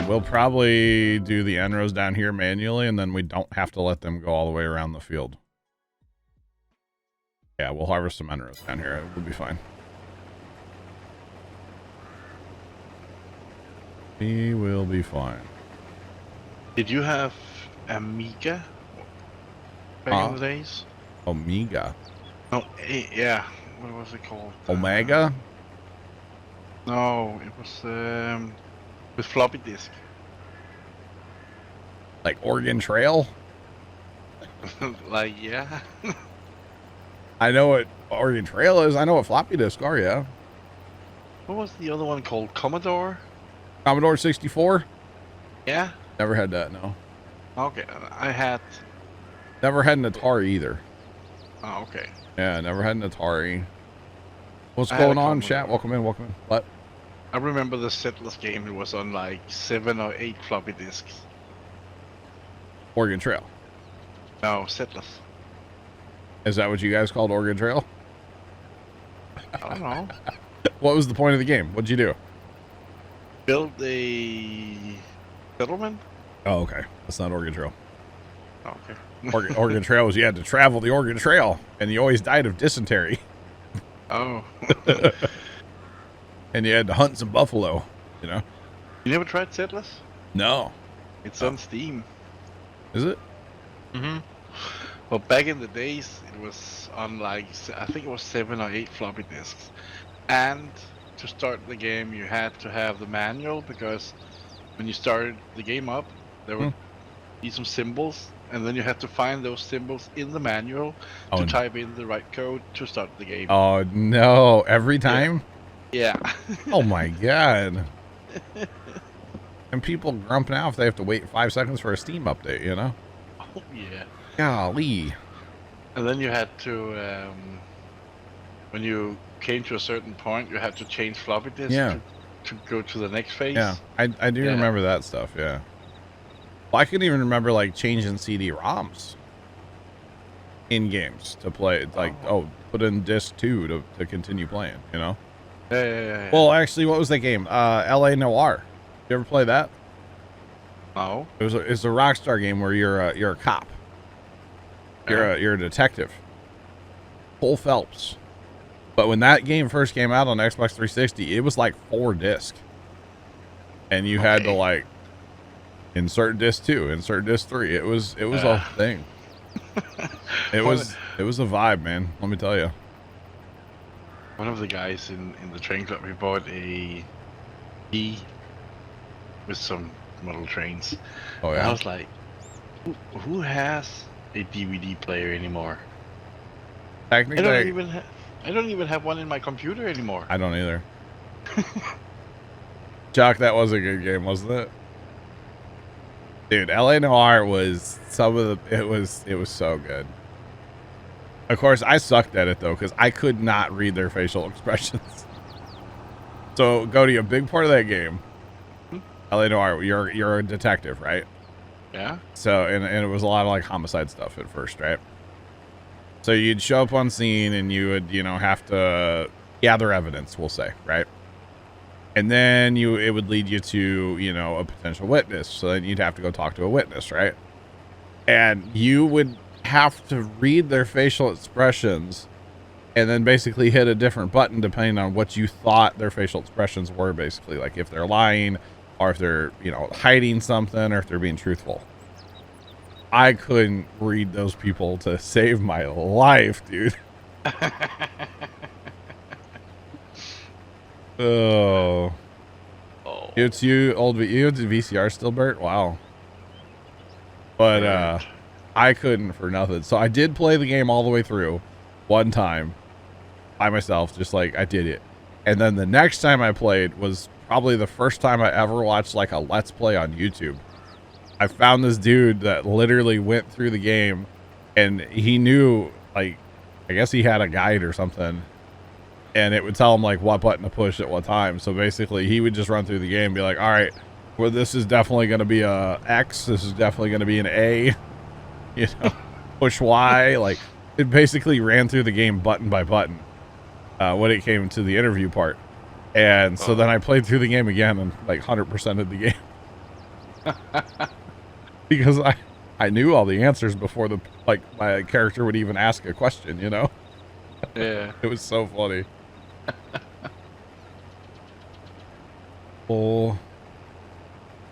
we'll probably do the end rows down here manually, and then we don't have to let them go all the way around the field. Yeah, we'll harvest some end rows down here. We'll be fine. We will be fine. Did you have Amiga back in the days? Omega. No, yeah. What was it called? Omega? No, it was with floppy disk. Like Oregon Trail? Like, yeah. I know what Oregon Trail is. I know what floppy disk are, yeah. What was the other one called? Commodore? Commodore 64? Yeah. Never had that, no. Okay, I had. Never had an Atari either. Oh, okay. Yeah, never had an Atari. What's going on, chat? Welcome in, welcome in. What? I remember the Settlers game. It was on like 7 or 8 floppy disks. Oregon Trail. No, Settlers. Is that what you guys called Oregon Trail? I don't know. What was the point of the game? What'd you do? Build a settlement? Oh, okay. That's not Oregon Trail. Oh, okay. Oregon Trail was you had to travel the Oregon Trail, and you always died of dysentery. Oh. And you had to hunt some buffalo, you know? You never tried Settlers? No. It's on Steam. Is it? Mm-hmm. Well, back in the days, it was on like, I think it was 7 or 8 floppy disks. And to start the game, you had to have the manual, because when you started the game up, there would be some symbols, and then you had to find those symbols in the manual to type in the right code to start the game. Oh, no. Every time? Yeah. Oh, my God. And people grumping out if they have to wait 5 seconds for a Steam update, you know? Oh, yeah. Golly. And then you had to, when you came to a certain point, you had to change floppy disk to go to the next phase. Yeah, I do remember that stuff, yeah. Well, I couldn't even remember, like, changing CD-ROMs in games to play. Like, put in disc 2 to continue playing, you know? Yeah. Well, actually, what was that game? L.A. Noire. You ever play that? No. It's a Rockstar game where you're a cop. You're a detective. Cole Phelps. But when that game first came out on Xbox 360, it was like 4 discs. And you had to like insert disc 2, insert disc 3. It was a thing. It was a vibe, man. Let me tell you. One of the guys in the train club, he bought a key with some model trains. Oh yeah. And I was like, who has a DVD player anymore? Technically, I don't even have one in my computer anymore. I don't either. Chuck, that was a good game, wasn't it? Dude, LA Noire was it was so good. Of course, I sucked at it though, because I could not read their facial expressions. So, Cody, a big part of that game, LA Noire, you're a detective, right? Yeah. So, and it was a lot of like homicide stuff at first, right? So you'd show up on scene and you would, have to gather evidence, we'll say, right? And then it would lead you to, a potential witness. So then you'd have to go talk to a witness, right? And you would have to read their facial expressions and then basically hit a different button depending on what you thought their facial expressions were, basically. Like if they're lying or if they're, hiding something or if they're being truthful. I couldn't read those people to save my life, dude. Oh. It's you, you have the VCR still, Bert? Wow. But, I couldn't for nothing. So I did play the game all the way through one time by myself, just like I did it. And then the next time I played was probably the first time I ever watched like a Let's Play on YouTube. I found this dude that literally went through the game and he knew, like, I guess he had a guide or something, and it would tell him like what button to push at what time. So basically he would just run through the game and be like, all right, well, this is definitely going to be a X. This is definitely going to be an A, push Y. Like it basically ran through the game button by button when it came to the interview part. And so then I played through the game again and like 100% of the game. Because I knew all the answers before my character would even ask a question, you know? Yeah. It was so funny. Oh.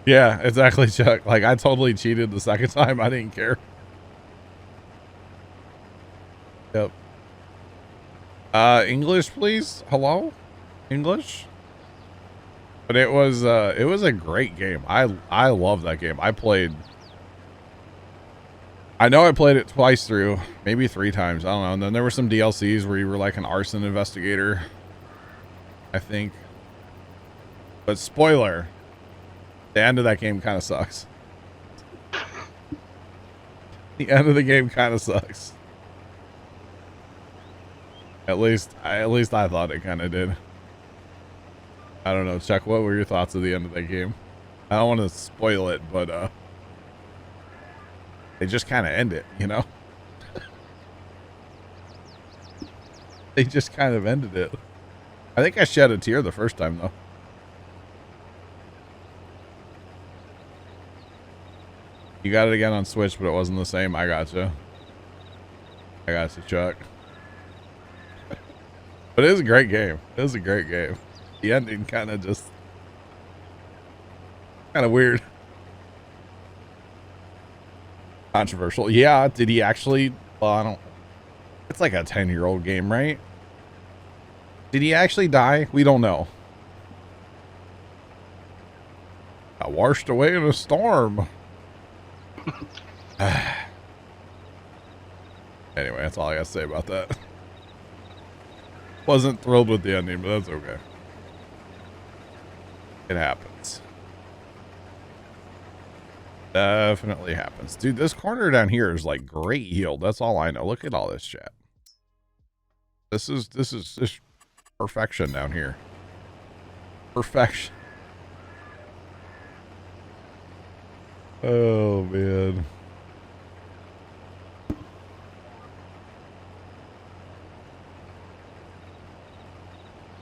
Yeah, exactly, Chuck. Like, I totally cheated the second time. I didn't care. Yep. English, please? Hello? English? But it was a great game. I love that game. I know I played it twice through, maybe 3 times. I don't know. And then there were some DLCs where you were like an arson investigator, I think. But spoiler, the end of that game kind of sucks. The end of the game kind of sucks. At least I thought it kind of did. I don't know, Chuck, what were your thoughts of the end of that game? I don't want to spoil it, but they just kind of end it, you know? They just kind of ended it. I think I shed a tear the first time, though. You got it again on Switch, but it wasn't the same. I gotcha. I gotcha, Chuck. But it was a great game. It was a great game. The ending kind of just... kind of weird. Controversial. Yeah, did he actually... Well, I don't... It's like a 10-year-old game, right? Did he actually die? We don't know. Got washed away in a storm. Anyway, that's all I got to say about that. Wasn't thrilled with the ending, but that's okay. It happens. Definitely happens. Dude, this corner down here is like great yield. That's all I know. Look at all this chat. This is just perfection down here. Perfection. Oh, man.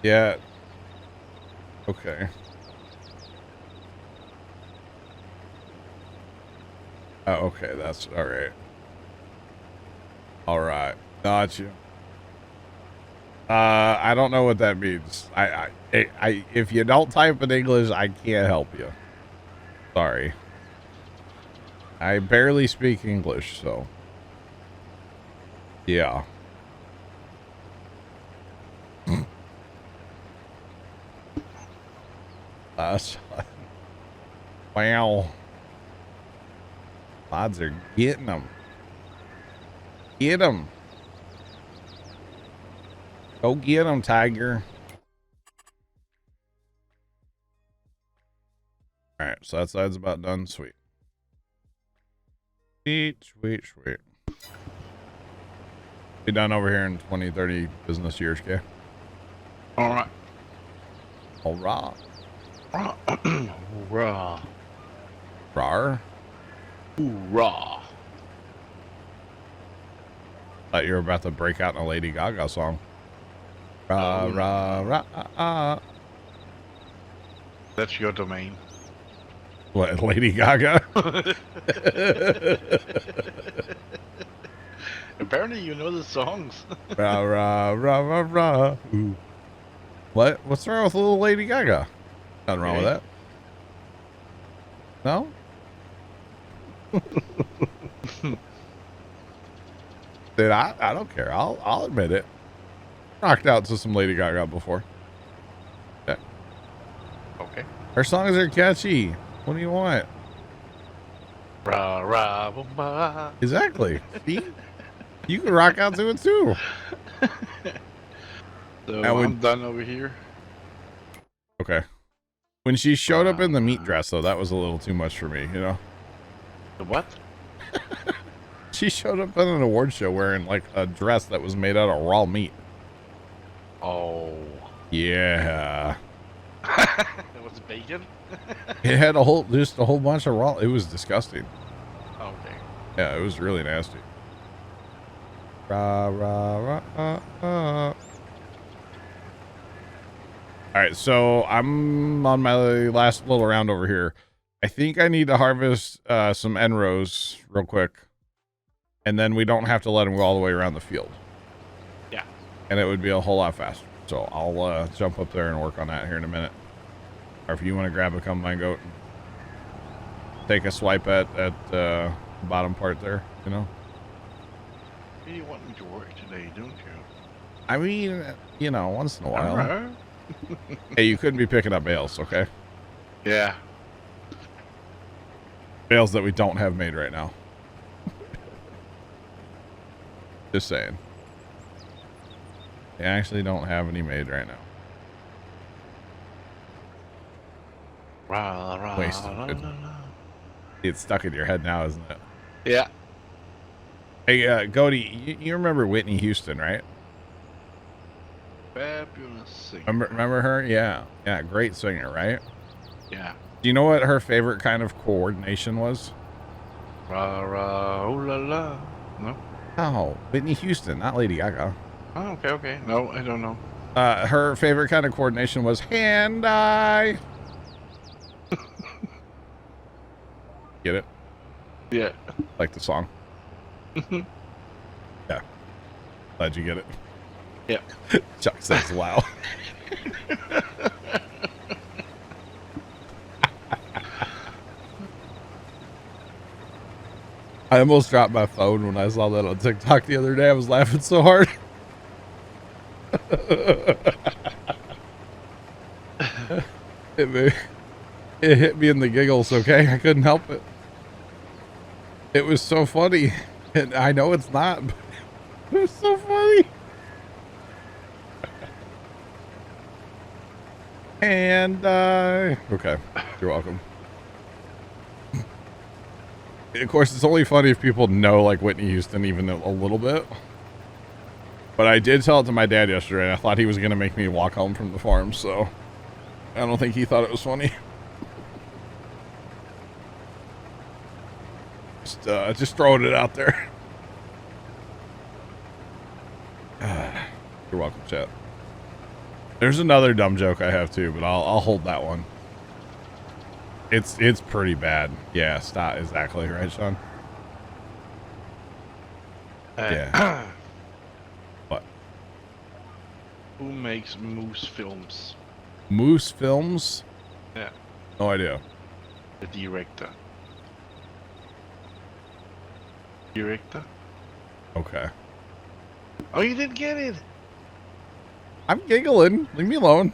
Yeah. Okay. Oh, okay. That's all right. All right. Got you. I don't know what that means. If you don't type in English, I can't help you. Sorry. I barely speak English, so. Yeah. That's wow. Odds are getting them. Get them. Go get them, Tiger. All right, so that side's about done. Sweet. Sweet, sweet, sweet. Be done over here in 20, 30 business years, okay? All right. All right. Hoorah. Rar? Hoorah. Thought you were about to break out in a Lady Gaga song. Rah, rah, rah, ah, ah. That's your domain. What, Lady Gaga? Apparently you know the songs. Rah, rah, rah, rah, rah. Ooh. What? What's wrong with little Lady Gaga? Nothing wrong with that. No? Dude, I don't care. I'll admit it. Rocked out to some Lady Gaga before. Yeah. Okay. Her songs are catchy. What do you want? Rah, rah, boom, bah. Exactly. See? You can rock out to it too. So Now I'm done over here. Okay. When she showed up in the meat dress, though, that was a little too much for me, you know? The what? She showed up in an award show wearing, like, a dress that was made out of raw meat. Oh. Yeah. It was bacon? It had just a whole bunch of raw. It was disgusting. Okay. Yeah, it was really nasty. Rah, rah, rah, All right, so I'm on my last little round over here. I think I need to harvest some Enros real quick. And then we don't have to let them go all the way around the field. Yeah. And it would be a whole lot faster. So I'll jump up there and work on that here in a minute. Or if you want to grab a combine goat and take a swipe at the bottom part there, you know? You want me to work today, don't you? I mean, you know, once in a while. Alright. Hey, you couldn't be picking up bales, okay? Yeah. Bales that we don't have made right now. Just saying. They actually don't have any made right now. Wasted. It's stuck in your head now, isn't it? Yeah. Hey, Goaty, you remember Whitney Houston, right? Fabulous singer. Remember her? Yeah. Yeah, great singer, right? Yeah. Do you know what her favorite kind of coordination was? Ra ra ooh la la. No? Oh, Whitney Houston, not Lady Gaga. Oh, okay, okay. No, I don't know. Her favorite kind of coordination was hand-eye. Get it? Yeah. Like the song? Yeah. Glad you get it. Yeah. Chuck says wow. I almost dropped my phone when I saw that on TikTok the other day. I was laughing so hard. It hit me in the giggles, okay? I couldn't help it. It was so funny. And I know it's not, but it was so funny. And, okay. You're welcome. Of course, it's only funny if people know, like, Whitney Houston even a little bit. But I did tell it to my dad yesterday, and I thought he was going to make me walk home from the farm, so I don't think he thought it was funny. Just throwing it out there. You're welcome, chat. There's another dumb joke I have too, but I'll hold that one. It's pretty bad. Yeah, stop. Exactly right, Sean. Yeah. What? Who makes Moose Films? Moose Films? Yeah. No idea. The director. Director? Okay. Oh, you didn't get it. I'm giggling. Leave me alone.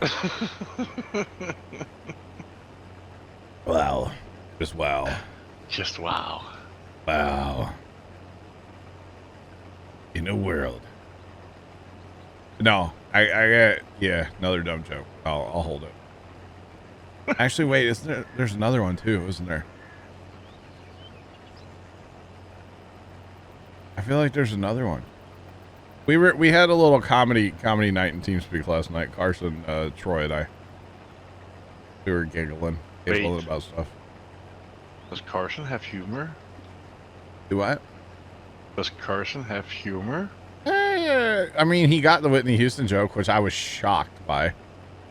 Wow. Just wow. Just wow. Wow. In a world. No, I got, yeah, another dumb joke. I'll hold it. Actually, wait, isn't there's another one too, isn't there? I feel like there's another one. We had a little comedy night in TeamSpeak last night. Carson, Troy, and I. We were giggling about stuff. Does Carson have humor? Do what? Does Carson have humor? I mean, he got the Whitney Houston joke, which I was shocked by.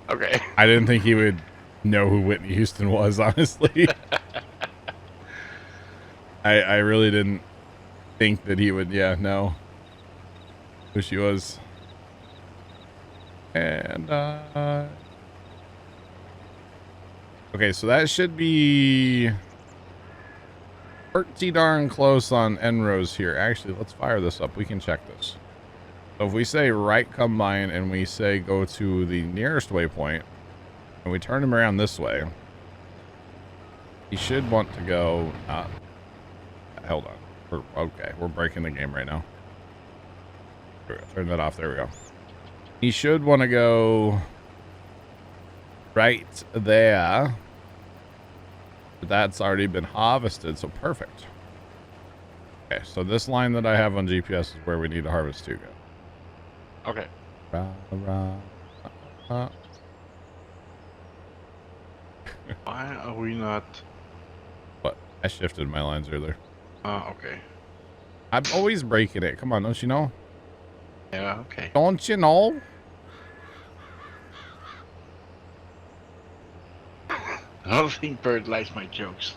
Okay. I didn't think he would know who Whitney Houston was, honestly. I really didn't think that he would, know who she was. And, okay, so that should be pretty darn close on Enrose here. Actually, let's fire this up. We can check this. So if we say right combine and we say go to the nearest waypoint and we turn him around this way, he should want to go, hold on. We're breaking the game right now. Turn that off. There we go. He should want to go right there. But that's already been harvested, so perfect. Okay, so this line that I have on GPS is where we need to harvest to go. Okay. Why are we not? What? I shifted my lines earlier. Okay. I'm always breaking it. Come on, don't you know? Yeah, okay. Don't you know? I don't think Bird likes my jokes.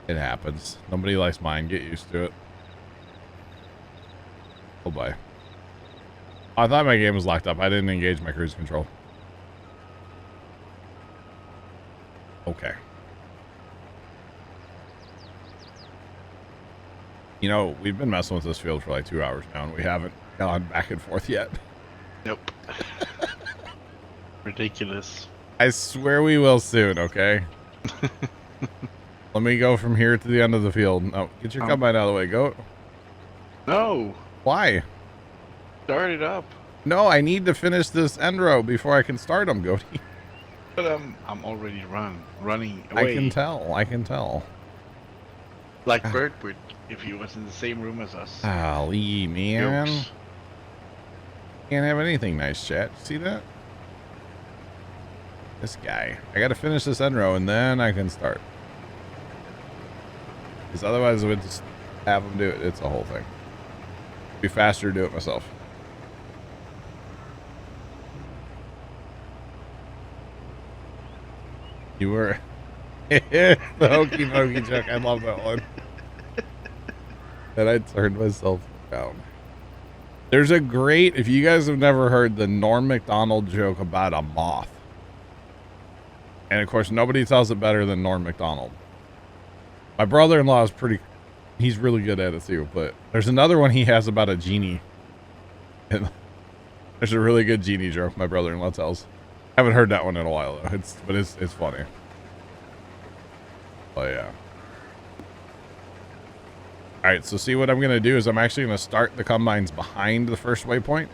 It happens. Nobody likes mine. Get used to it. Oh boy. I thought my game was locked up. I didn't engage my cruise control. Okay. You know, we've been messing with this field for like 2 hours now, and we haven't gone back and forth yet. Nope. Ridiculous. I swear we will soon, okay? Let me go from here to the end of the field. No, get your combine out of the way. Go. No. Why? Start it up. No, I need to finish this end row before I can start them, Goaty. But I'm already running away. I can tell. I can tell. Like Bert would if he was in the same room as us. Golly, man. Jokes. Can't have anything nice, chat. See that? This guy. I gotta finish this end row and then I can start. Because otherwise I would just have him do it. It's a whole thing. It'd be faster to do it myself. You were the hokey pokey joke. I love that one. And I turned myself down. There's a great, if you guys have never heard the Norm Macdonald joke about a moth. And of course, nobody tells it better than Norm Macdonald. My brother-in-law is he's really good at it too. But there's another one he has about a genie. And there's a really good genie joke my brother-in-law tells. Haven't heard that one in a while though. It's funny. Oh yeah. All right, so see what I'm gonna do is I'm actually gonna start the combines behind the first waypoint,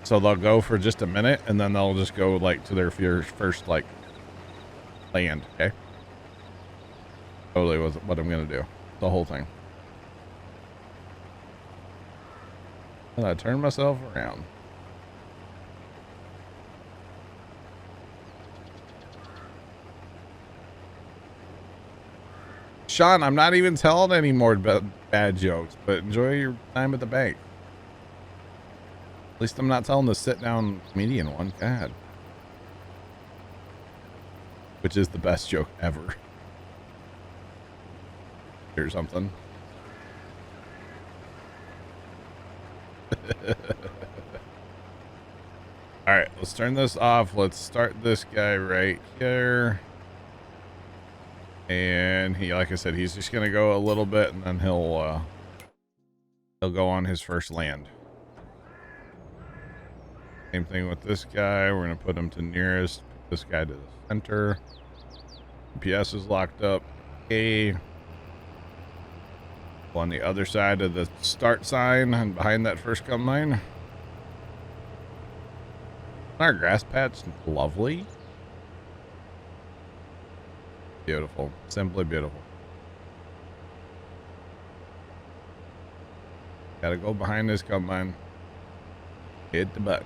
so they'll go for just a minute and then they'll just go like to their first like land. Okay. Totally was what I'm gonna do. The whole thing. And I turn myself around. Sean, I'm not even telling any more bad jokes, but enjoy your time at the bank. At least I'm not telling the sit-down comedian one. God. Which is the best joke ever. Here's something. Alright, let's turn this off. Let's start this guy right here. And he, like I said, he's just gonna go a little bit, and then he'll go on his first land. Same thing with this guy. We're gonna put him to nearest. Put this guy to the center. GPS is locked up. A. On the other side of the start sign and behind that first combine. Our grass patch, lovely. Beautiful. Simply beautiful. Gotta go behind this combine. Hit the button.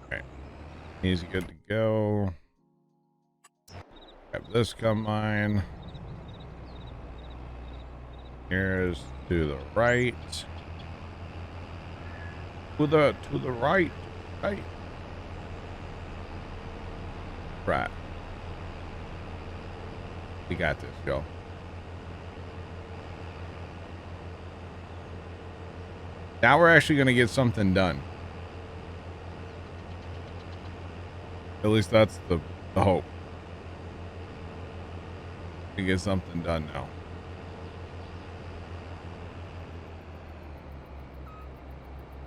Alright. He's good to go. Grab this combine. Here's to the right. To the right. Right. Right. We got this, yo. Now we're actually going to get something done. At least that's the hope. To get something done now.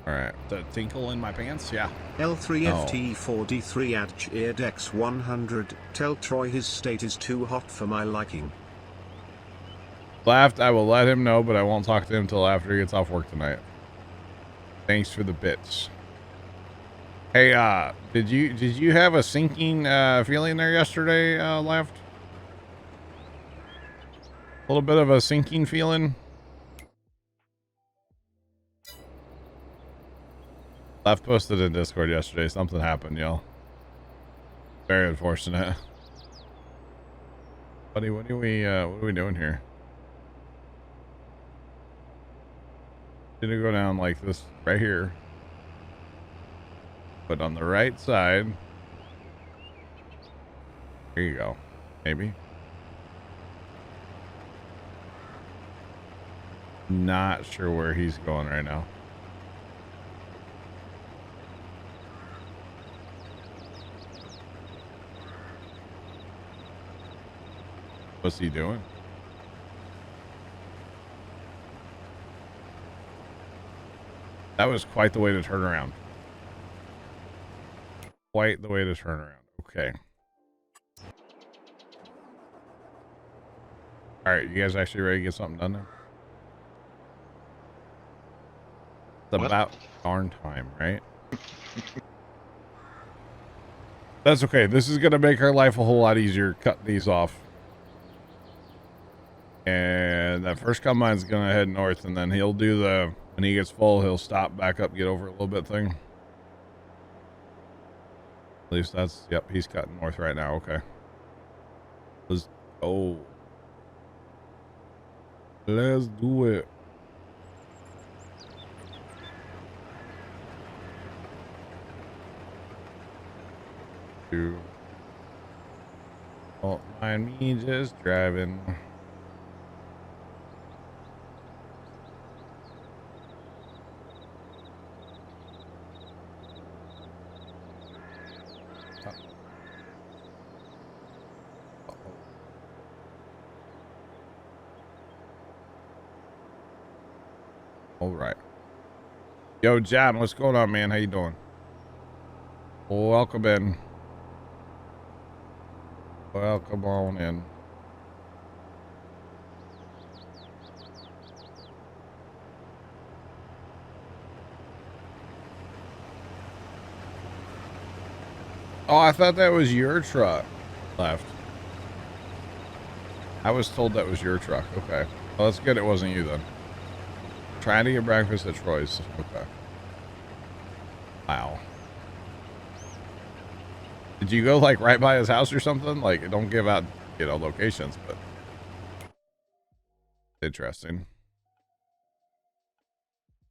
Alright. The tinkle in my pants? Yeah. L3FT4D3 at cheered X100. Tell Troy his state is too hot for my liking. Laughed. I will let him know, but I won't talk to him until after he gets off work tonight. Thanks for the bits. Hey, did you have a sinking feeling there yesterday, Laughed? A little bit of a sinking feeling? Left posted in Discord yesterday. Something happened, y'all. Very unfortunate. Buddy, what are we doing here? Gonna go down like this right here. But on the right side. There you go. Maybe. Not sure where he's going right now. What's he doing? That was quite the way to turn around. Quite the way to turn around. Okay. All right, you guys actually ready to get something done now? It's about darn time, right? That's okay. This is going to make our life a whole lot easier cutting these off. And that first combine's going to head north, and then he'll do the, when he gets full, he'll stop, back up, get over a little bit thing. At least that's, yep, he's cutting north right now. Okay. Let's do it. Don't mind me just driving. All right. Yo, John, what's going on, man? How you doing? Welcome in. Welcome on in. Oh, I thought that was your truck left. I was told that was your truck. Okay. Well, that's good it wasn't you then. Trying to get breakfast at Troy's. Okay. Wow. Did you go like right by his house or something? Like, don't give out, you know, locations, but interesting.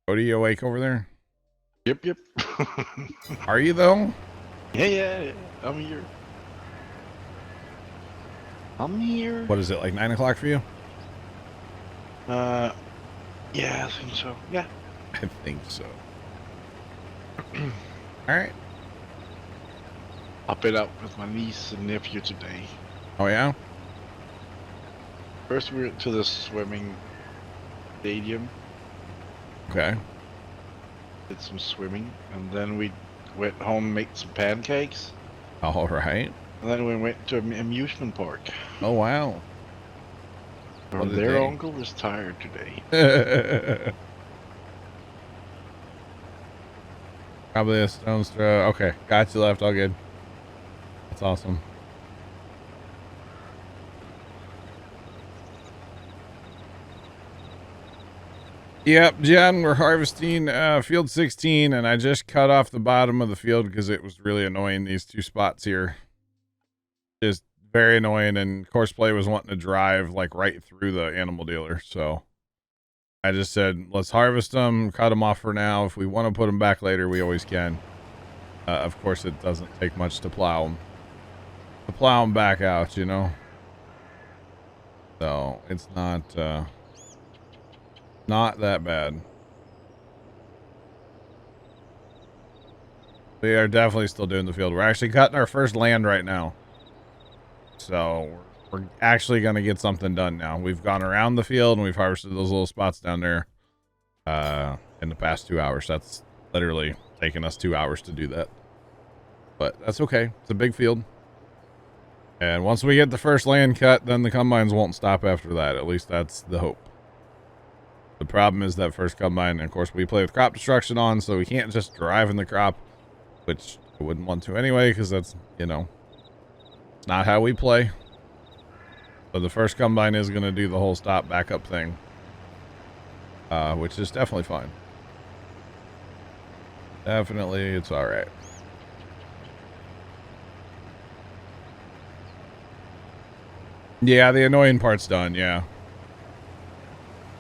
Cody, you awake over there? Yep. Are you though? Yeah. I'm here. What is it, like 9 o'clock for you? Yeah, I think so. Yeah. I think so. All right. I've been out with my niece and nephew today. Oh yeah? First we went to the swimming stadium, Okay. did some swimming, and then we went home and made some pancakes. All right. And then we went to an amusement park. Oh wow. Or What a their day. uncle was tired today. Probably a stone's throw. Okay, got you left. All good. That's awesome. Yep, Jen, we're harvesting field 16, and I just cut off the bottom of the field because it was really annoying, these two spots here. Just very annoying, and Courseplay was wanting to drive like right through the animal dealer, so I just said, let's harvest them, cut them off for now. If we want to put them back later, we always can. Of course, it doesn't take much to plow them. To plow them back out, you know? So, it's not that bad. We are definitely still doing the field. We're actually cutting our first land right now. So, we're actually going to get something done now. We've gone around the field and we've harvested those little spots down there in the past 2 hours. That's literally taken us 2 hours to do that. But that's okay. It's a big field. And once we get the first land cut, then the combines won't stop after that. At least that's the hope. The problem is that first combine, and of course we play with crop destruction on, so we can't just drive in the crop, which I wouldn't want to anyway, because that's, you know, it's not how we play. So the first combine is going to do the whole stop backup thing, which is definitely fine. Definitely, it's all right. Yeah, the annoying part's done, yeah.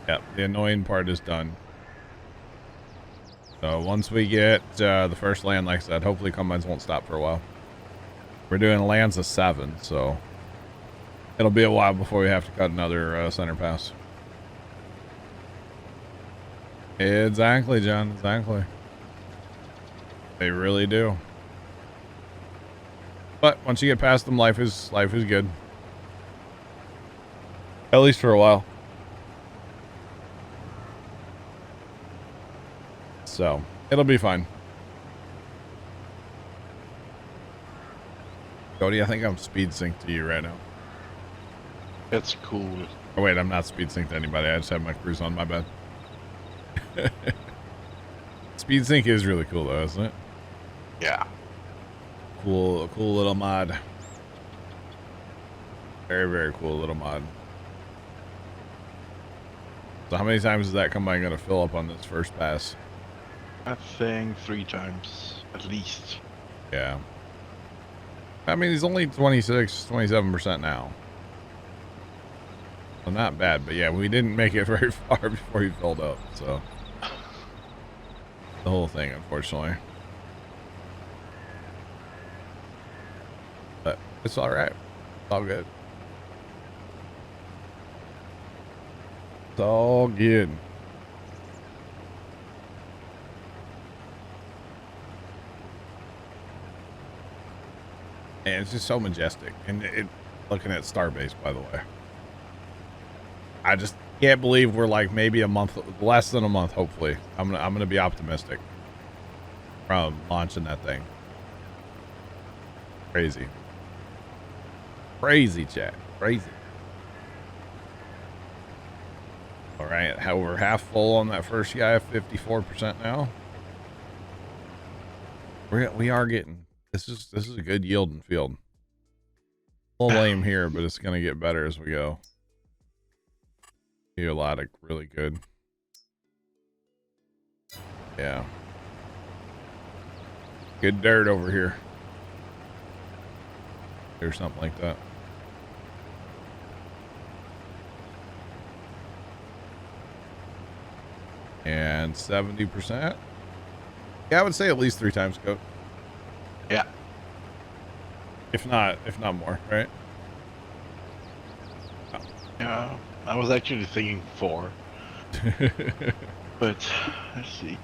Yep, the annoying part is done. So once we get the first land, like I said, hopefully combines won't stop for a while. We're doing lands of 7, so it'll be a while before we have to cut another center pass. Exactly, John. Exactly. They really do. But once you get past them, life is good. At least for a while. So it'll be fine. Cody, I think I'm speed synced to you right now. That's cool. Oh wait, I'm not speed synced to anybody. I just have my cruise on. My bad. Speed sync is really cool though, isn't it? Yeah. Cool little mod. Very, very cool little mod. So how many times is that combine going to fill up on this first pass? I think 3 times at least. Yeah. I mean, he's only 27% now. So not bad, but yeah, we didn't make it very far before he filled up, so. The whole thing, unfortunately. But it's alright. It's all good. It's all good. And it's just so majestic. And looking at Starbase, by the way. I just can't believe we're like maybe a month, less than a month, hopefully. I'm gonna be optimistic from launching that thing. Crazy. Crazy, chat. Crazy. All right, we're half full on that first guy, 54% now. We are getting this is a good yielding field. A little lame here, but it's gonna get better as we go. A lot of really good. Yeah. Good dirt over here. Or something like that. And 70%. Yeah, I would say at least 3 times coat. Yeah. If not more, right? Oh. Yeah. I was actually thinking 4. But let's see.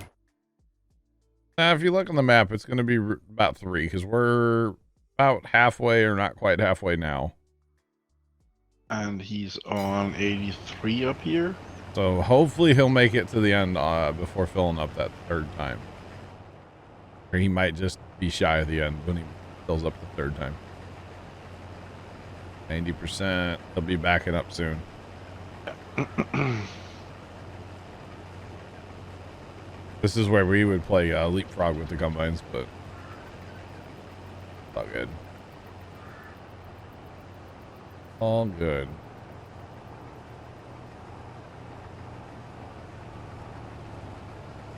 Now, if you look on the map, it's going to be about 3 because we're about halfway or not quite halfway now. And he's on 83 up here. So hopefully he'll make it to the end before filling up that 3rd time. Or he might just be shy of the end when he fills up the 3rd time. 90%. He'll be backing up soon. This is where we would play leapfrog with the combines, but all good. All good.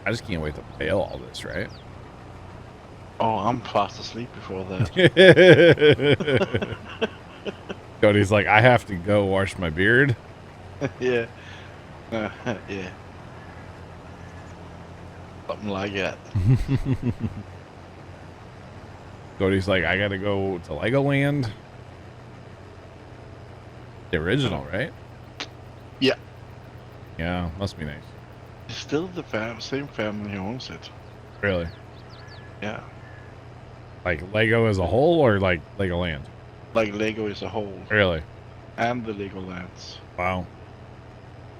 I just can't wait to fail all this, right? Oh, I'm fast asleep before that. Cody's like, I have to go wash my beard. Yeah. Yeah. Something like that. Cody's like, I gotta go to Legoland. The original, right? Yeah. Yeah, must be nice. It's still the same family who owns it. Really? Yeah. Like Lego as a whole or like Legoland? Like Lego as a whole. Really? And the Legolands. Wow.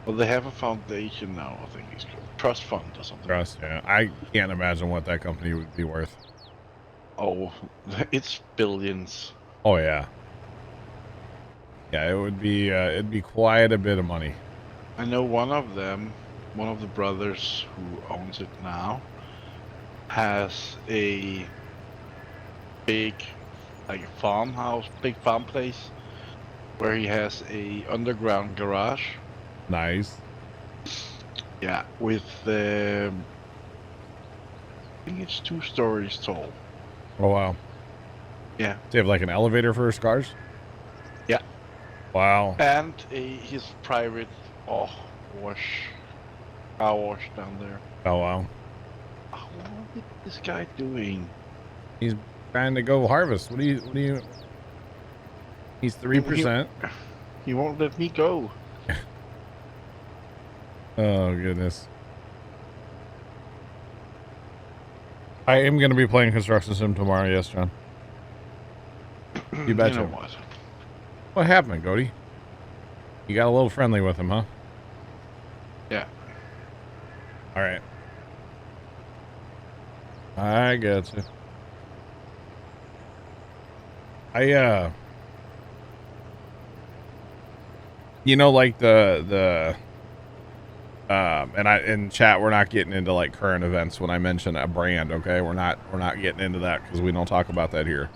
Well, they have a foundation now, I think it's called Trust Fund or something. Trust, yeah. I can't imagine what that company would be worth. Oh, it's billions. Oh, yeah. Yeah, it would be, it'd be quite a bit of money. I know one of them, one of the brothers who owns it now, has a big, like, farmhouse, big farm place, where he has a underground garage. Nice. Yeah, with I think it's 2 stories tall. Oh, wow. Yeah. Do you have like an elevator for his cars? Yeah. Wow. And his private car wash down there. Oh, wow. What is this guy doing? He's trying to go harvest. What do you? He's 3%. He won't let me go. Oh goodness. I am going to be playing Construction Sim tomorrow. Yes, John. You betcha. You know what? What happened, Cody? You got a little friendly with him, huh? Yeah. All right. I get you. You know, like and in chat, we're not getting into like current events when I mention a brand. Okay, we're not getting into that because we don't talk about that here.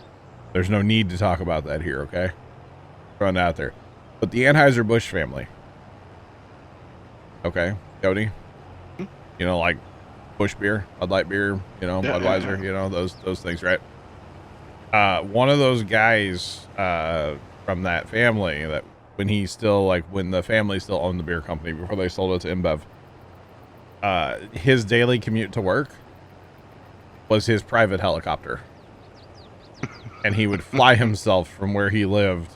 There's no need to talk about that here. Okay, throwing it out there. But the Anheuser-Busch family. Okay, Cody. You know, like Busch beer, Bud Light beer. You know, Budweiser. You know those things, right? One of those guys from that family that when the family still owned the beer company before they sold it to InBev, his daily commute to work was his private helicopter. And he would fly himself from where he lived,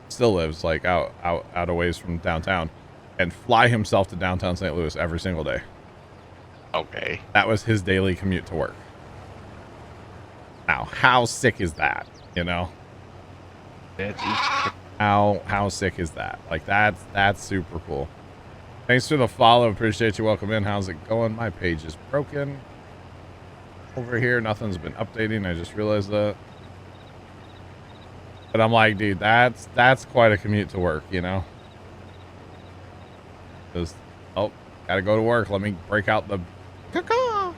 still lives, like out a ways from downtown, and fly himself to downtown St. Louis every single day. Okay. That was his daily commute to work. Now, how sick is that? You know? How sick is that? Like that's super cool. Thanks for the follow. Appreciate you. Welcome in. How's it going? My page is broken. Over here, nothing's been updating. I just realized that. But I'm like, dude, that's quite a commute to work, you know? Just, oh, gotta go to work. Let me break out the caw.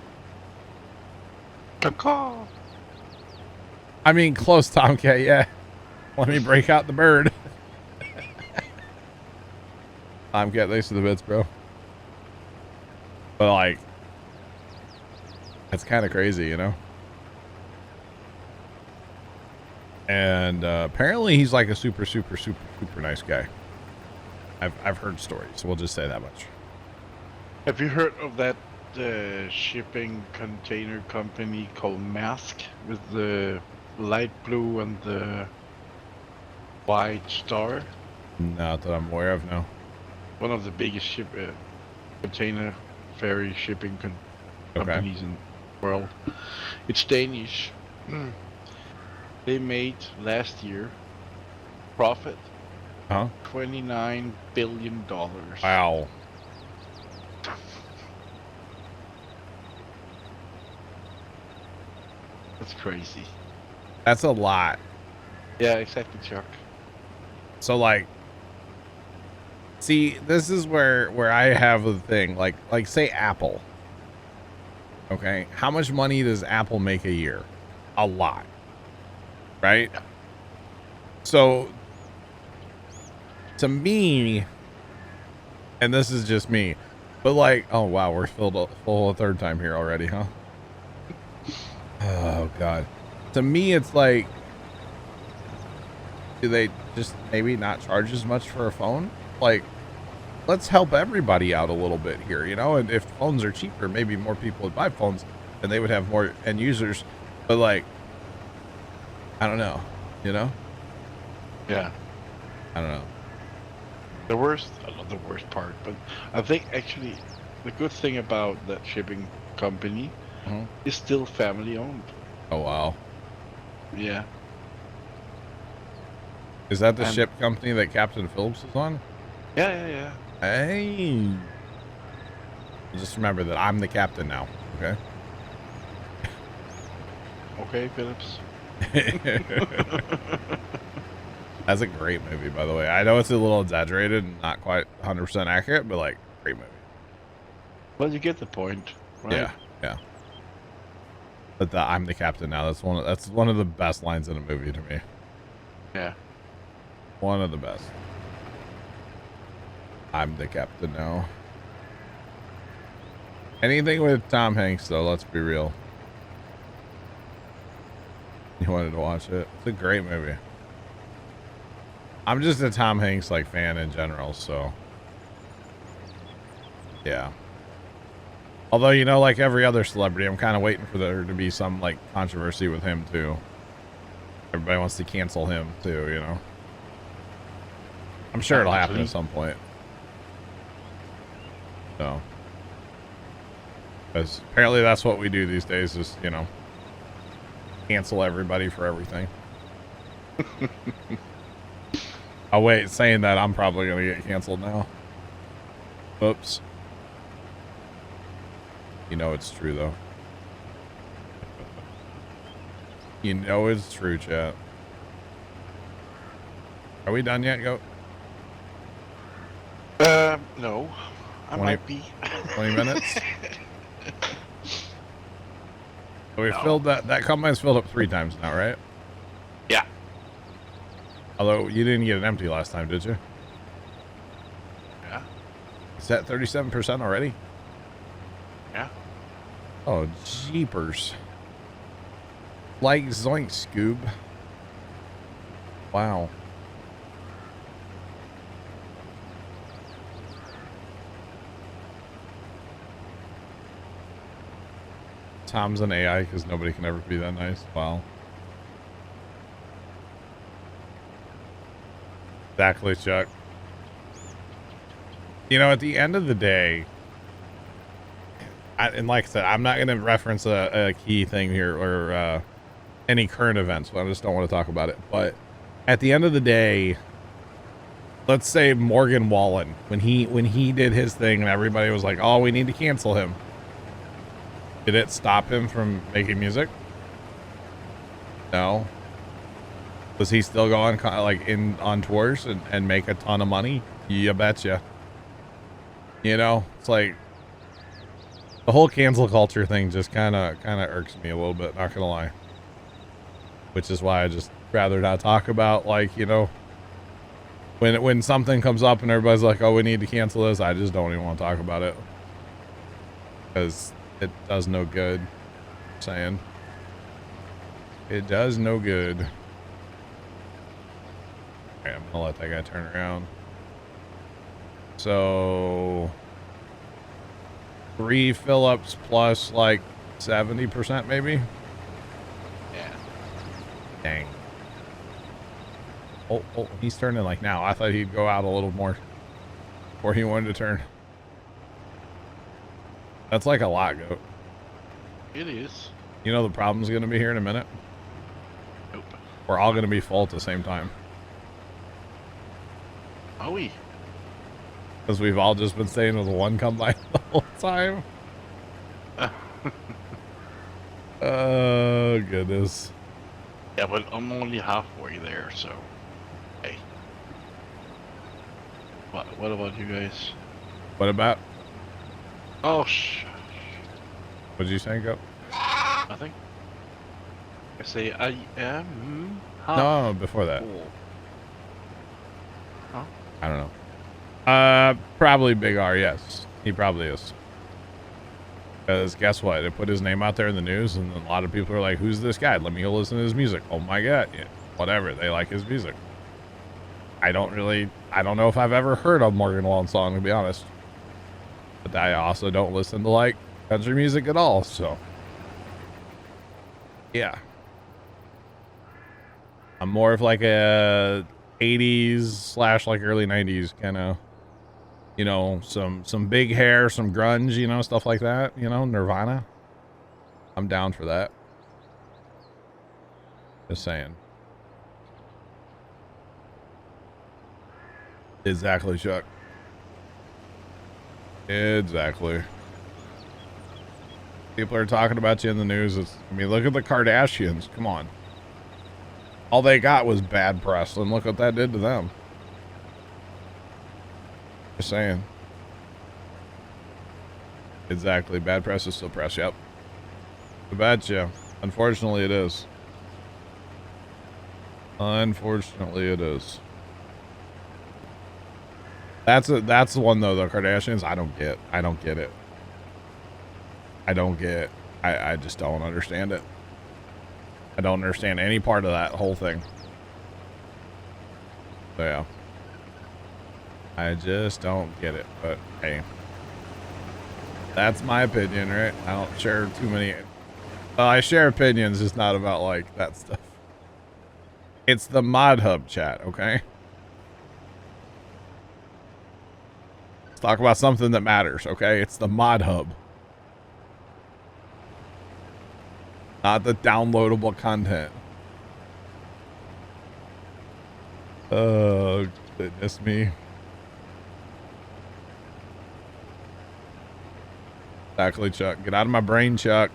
I mean, close, Tomcat, yeah. Let me break out the bird. Tomcat, thanks for the bits, bro. But, like, that's kind of crazy, you know? And apparently he's like a super nice guy. I've heard stories, we'll just say that much. Have you heard of that shipping container company called Maersk with the light blue and the white star? Not that I'm aware of, no. One of the biggest container ferry shipping companies in the world. It's Danish. They made last year profit $29 billion. Wow. That's crazy. That's a lot. Yeah, exactly, Chuck. So like, see, this is where I have the thing. Like say Apple. Okay, how much money does Apple make a year? A lot, right? Yeah. So to me, and this is just me, but like, oh wow, we're full a third time here already, huh? Oh god. To me, it's like, do they just maybe not charge as much for a phone? Like, let's help everybody out a little bit here, you know? And if phones are cheaper, maybe more people would buy phones and they would have more end users. But like, I don't know, you know? Yeah. I don't know. Not the worst part, but I think actually the good thing about that shipping company is still family owned. Oh wow. Yeah. Is that the ship company that Captain Phillips is on? Yeah. Hey. Just remember that I'm the captain now, okay? Okay, Phillips. That's a great movie, by the way. I know it's a little exaggerated and not quite 100% accurate, but like, great movie. Well, you get the point, right? Yeah. But I'm the captain now. That's one of the best lines in a movie to me. Yeah. One of the best. I'm the captain now. Anything with Tom Hanks, though, let's be real. You wanted to watch it? It's a great movie. I'm just a Tom Hanks fan in general, so yeah. Although, you know, like every other celebrity, I'm kind of waiting for there to be some, like, controversy with him, too. Everybody wants to cancel him, too, you know. I'm sure it'll happen at some point. So. Because apparently that's what we do these days is, you know, cancel everybody for everything. Oh, wait, saying that, I'm probably going to get canceled now. Oops. You know it's true, though. You know it's true, chat. Are we done yet, Goat? No. I 20 might be. 20 minutes? So we filled that combine's filled up 3 times now, right? Yeah. Although you didn't get it empty last time, did you? Yeah. Is that 37% already? Yeah. Oh, jeepers. Like zoink, Scoob. Wow. Tom's an AI because nobody can ever be that nice. Wow. Exactly, Chuck. You know, at the end of the day, and like I said, I'm not going to reference a key thing here or any current events. I just don't want to talk about it. But at the end of the day, let's say Morgan Wallen, when he did his thing and everybody was like, "Oh, we need to cancel him." Did it stop him from making music? No. Does he still go on like on tours and make a ton of money? You betcha. You know, it's like the whole cancel culture thing just kind of irks me a little bit, not gonna lie. Which is why I just rather not talk about, like, you know, when something comes up and everybody's like, "Oh, we need to cancel this," I just don't even want to talk about it because it does no good. Saying it does no good. Okay, I'm gonna let that guy turn around. So 3 fill-ups plus like 70% maybe. Yeah. Dang. Oh, he's turning like now. I thought he'd go out a little more before he wanted to turn. That's like a lot, Goat. It is. You know the problem's going to be here in a minute? Nope. We're all going to be full at the same time. Are we? Because we've all just been staying with one combine the whole time. Oh, goodness. Yeah, but I'm only halfway there, so hey. What about you guys? What about? Oh, What did you say, Go? nothing. I say I am No, before that. full. Huh? I don't know. Probably Big R, yes. He probably is. Because guess what? It put his name out there in the news, and a lot of people are like, "Who's this guy? Let me go listen to his music." Oh my god. Yeah, whatever. They like his music. I don't know if I've ever heard a Morgan Wallen song, to be honest. But I also don't listen to, like, country music at all, so. Yeah. I'm more of like a 80s / like early 90s kind of, you know, some big hair, some grunge, you know, stuff like that, you know, Nirvana. I'm down for that. Just saying. Exactly, Chuck. Exactly. People are talking about you in the news. I mean, look at the Kardashians. Come on. All they got was bad press, and look what that did to them. Just saying. Exactly. Bad press is still press. Yep. I betcha. Unfortunately, it is. Unfortunately, it is. That's the one though. The Kardashians, I don't get. I don't get it. I don't get. I just don't understand it. I don't understand any part of that whole thing. So yeah. I just don't get it. But hey. That's my opinion, right? I don't share too many. I share opinions, just not about like that stuff. It's the mod hub chat, okay? Let's talk about something that matters, okay? It's the mod hub. Not the downloadable content. Oh, goodness me. Exactly, Chuck. Get out of my brain, Chuck.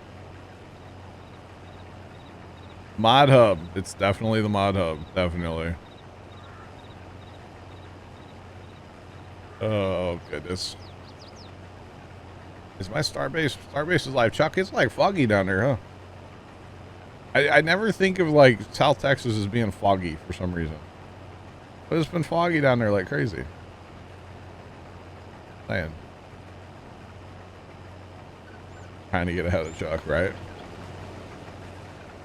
Mod hub. It's definitely the mod hub. Definitely. Oh, goodness. Is my Starbase? Starbase is live. Chuck, it's like foggy down there, huh? I never think of like South Texas as being foggy for some reason. But it's been foggy down there like crazy. Man. Trying to get ahead of Chuck, right?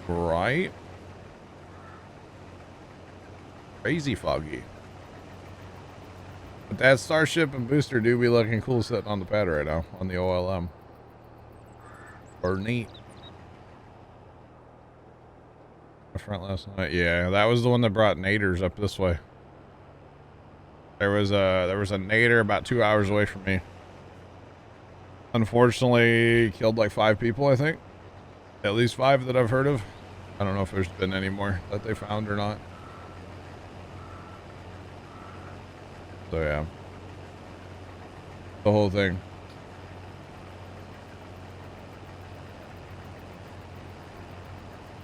Right? Crazy foggy. But that Starship and Booster do be looking cool sitting on the pad right now on the OLM. Or neat. The front last night. Yeah, that was the one that brought naders up this way. There was a nader about 2 hours away from me. Unfortunately, killed like 5 people, I think. At least 5 that I've heard of. I don't know if there's been any more that they found or not. So yeah. The whole thing.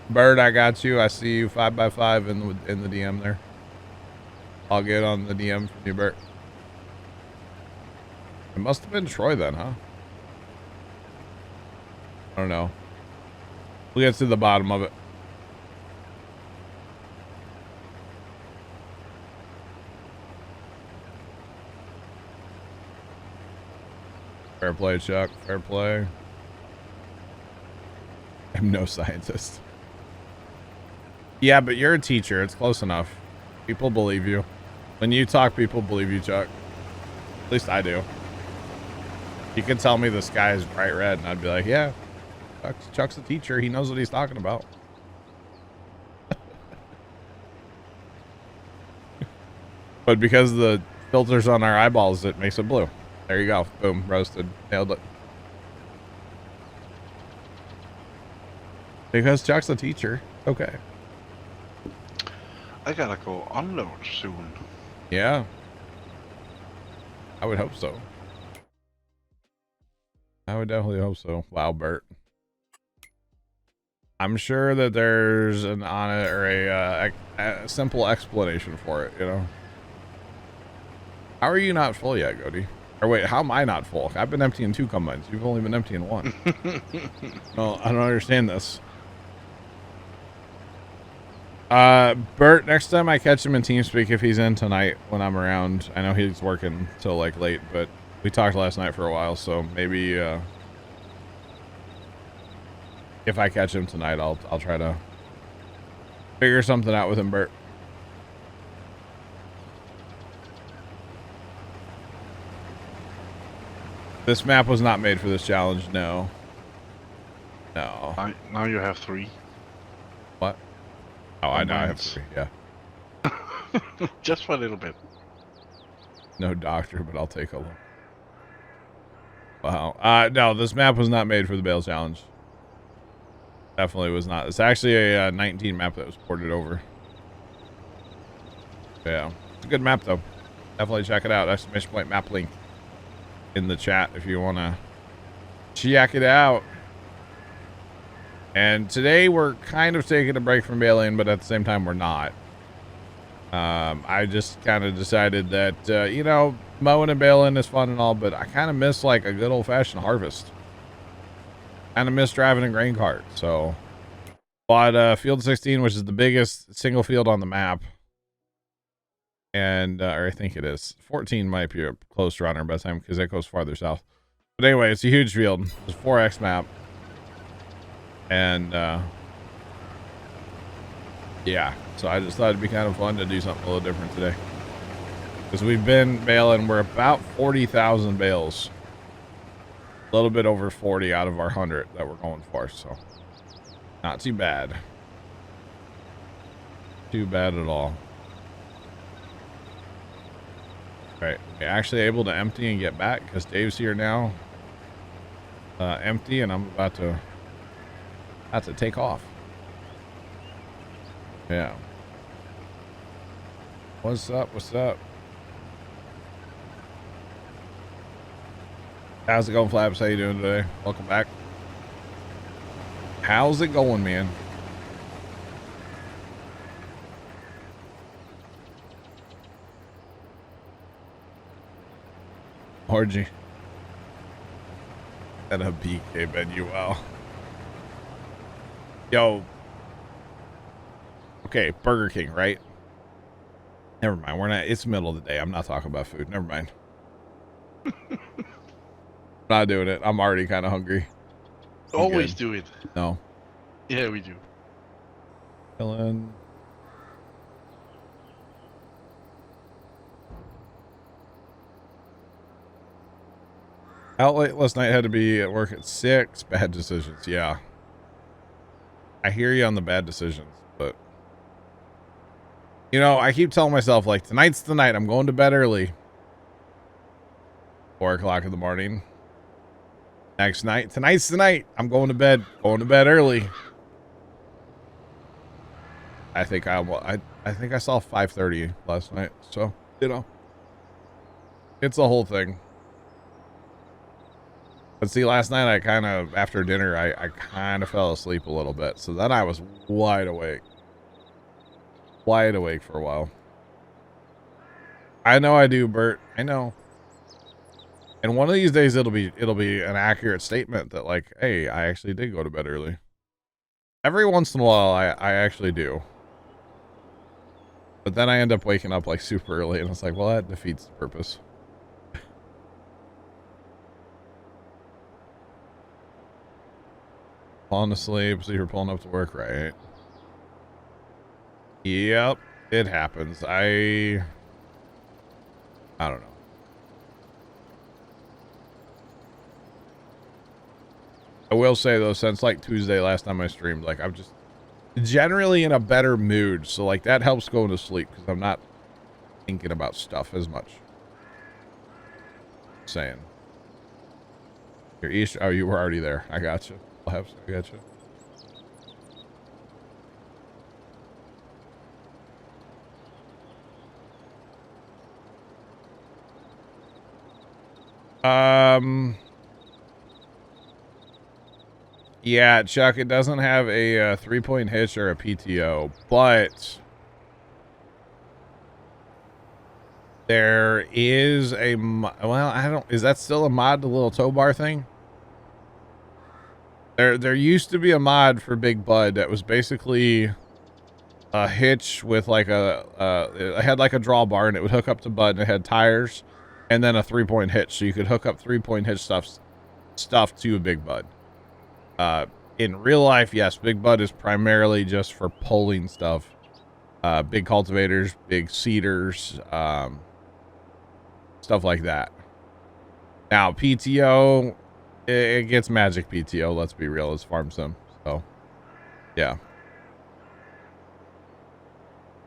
Bird, I got you. I see you 5x5 in the DM there. I'll get on the DM from you, Bert. It must have been Troy then, huh? I don't know. We'll get to the bottom of it. Fair play, Chuck. Fair play. I'm no scientist. Yeah, but you're a teacher. It's close enough. People believe you. When you talk, people believe you, Chuck. At least I do. You can tell me the sky is bright red, and I'd be like, yeah, Chuck's a teacher. He knows what he's talking about. But because the filters on our eyeballs, it makes it blue. There you go. Boom. Roasted. Nailed it. Because Chuck's a teacher. Okay. I gotta go unload soon. Yeah. I would hope so. I would definitely hope so. Wow, Bert. I'm sure that there's an on it or a simple explanation for it, you know. How are you not full yet, Goody? Or wait, how am I not full? I've been emptying 2 combines. You've only been emptying 1. Well, I don't understand this. Bert, next time I catch him in TeamSpeak, if he's in tonight when I'm around, I know he's working till like late, but we talked last night for a while, so maybe if I catch him tonight, I'll try to figure something out with him, Bert. This map was not made for this challenge, no. No. Now you have 3. What? Oh, I know I have 3, yeah. Just for a little bit. No doctor, but I'll take a look. Wow. No, this map was not made for the Bale Challenge. Definitely was not. It's actually a 19 map that was ported over. Yeah. It's a good map, though. Definitely check it out. Exclamation point map link in the chat if you want to check it out. And today we're kind of taking a break from bailing, but at the same time we're not. I just kind of decided that, you know, mowing and bailing is fun and all, but I kind of miss like a good old-fashioned harvest. Kind of miss driving a grain cart, so bought field 16, which is the biggest single field on the map. And, or I think it is. 14 might be a close runner by the time, because it goes farther south. But anyway, it's a huge field. It's a 4X map. And, yeah, so I just thought it'd be kind of fun to do something a little different today. Because we've been bailing, we're about 40,000 bales. A little bit over 40 out of our 100 that we're going for, so not too bad. Too bad at all. Right, we're actually able to empty and get back because Dave's here now. Empty, and I'm about to take off. Yeah. What's up? What's up? How's it going, Flaps? How you doing today? Welcome back. How's it going, man? Orgy. At a BK menu, wow. Yo. Okay, Burger King, right? Never mind. We're not. It's middle of the day. I'm not talking about food. Never mind. Not doing it. I'm already kind of hungry. Always do it. No. Yeah, we do. Chilling. Out late last night, had to be at work at 6. Bad decisions. Yeah. I hear you on the bad decisions, but you know, I keep telling myself like tonight's the night. I'm going to bed early. 4 o'clock in the morning. Next night, tonight's the night. I'm going to bed early. I think I saw 5:30 last night. So, you know, it's a whole thing. But see, last night I kind of, after dinner, I kind of fell asleep a little bit. So then I was wide awake. Wide awake for a while. I know I do, Bert. I know. And one of these days it'll be an accurate statement that like, hey, I actually did go to bed early. Every once in a while I actually do. But then I end up waking up like super early and it's like, well, that defeats the purpose. Falling asleep, so you're pulling up to work, right? Yep, it happens. I don't know. I will say though, since like Tuesday last time I streamed, like I'm just generally in a better mood. So like that helps going to sleep because I'm not thinking about stuff as much. Saying. You're East. Oh, you were already there. I got you. I got you. Yeah, Chuck, it doesn't have a 3-point hitch or a PTO, but there is a, well, I don't, is that still a mod, the little tow bar thing? There used to be a mod for Big Bud that was basically a hitch with like it had like a drawbar and it would hook up to Bud and it had tires and then a 3-point hitch. So you could hook up 3-point hitch stuff to a Big Bud. In real life, yes, Big Bud is primarily just for pulling stuff. Big cultivators, big seeders, stuff like that. Now, PTO, it gets magic PTO, let's be real, it's Farm Sim. So, yeah.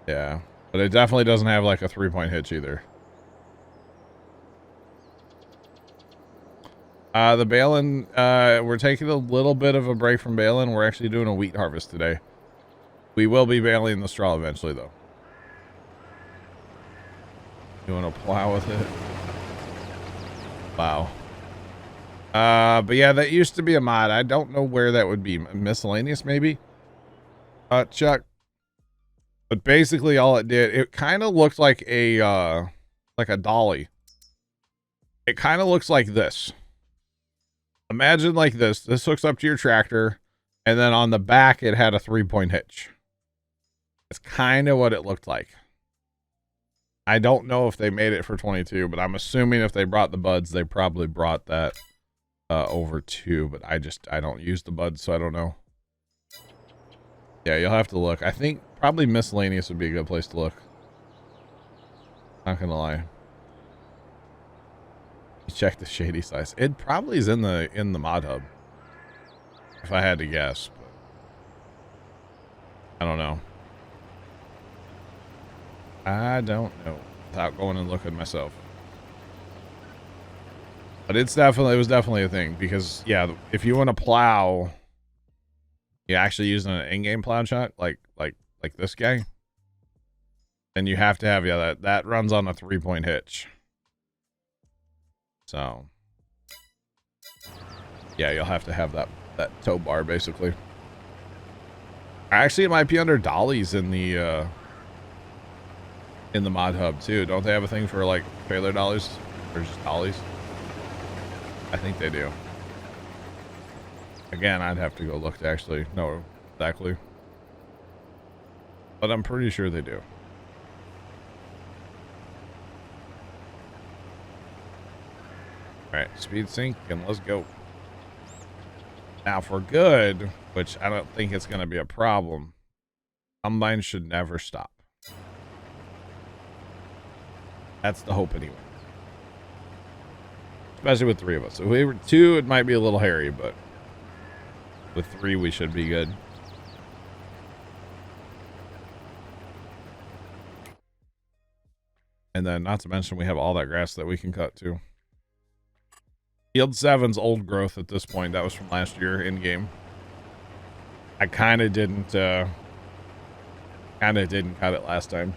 Yeah. But it definitely doesn't have like a 3-point hitch either. The baling, we're taking a little bit of a break from baling. We're actually doing a wheat harvest today. We will be baling the straw eventually, though. You want to plow with it? Wow. But yeah, that used to be a mod. I don't know where that would be. Miscellaneous, maybe? Chuck. But basically all it did, it kind of looked like a dolly. It kind of looks like this. Imagine like this. This hooks up to your tractor, and then on the back it had a 3-point hitch. It's kind of what it looked like. I don't know if they made it for 22, but I'm assuming if they brought the buds, they probably brought that over too. But I don't use the buds, so I don't know. Yeah, you'll have to look. I think probably miscellaneous would be a good place to look. Not gonna lie. Check the shady size. It probably is in the mod hub, if I had to guess. But I don't know. I don't know without going and looking myself. But it was definitely a thing because yeah, if you want to plow, you're actually using an in-game plow chuck like this guy, then you have to have that runs on a 3-point hitch. So yeah, you'll have to have that tow bar basically. Actually, it might be under dollies in the mod hub too. Don't they have a thing for like trailer dollies or just dollies? I think they do. Again, I'd have to go look to actually know exactly, but I'm pretty sure they do. All right, speed sync and let's go. Now for good, which I don't think it's going to be a problem, combine should never stop. That's the hope anyway. Especially with 3 of us. If we were 2, it might be a little hairy, but with 3, we should be good. And then, not to mention, we have all that grass that we can cut too. Field 7's old growth at this point. That was from last year in game. I kind of didn't cut it last time,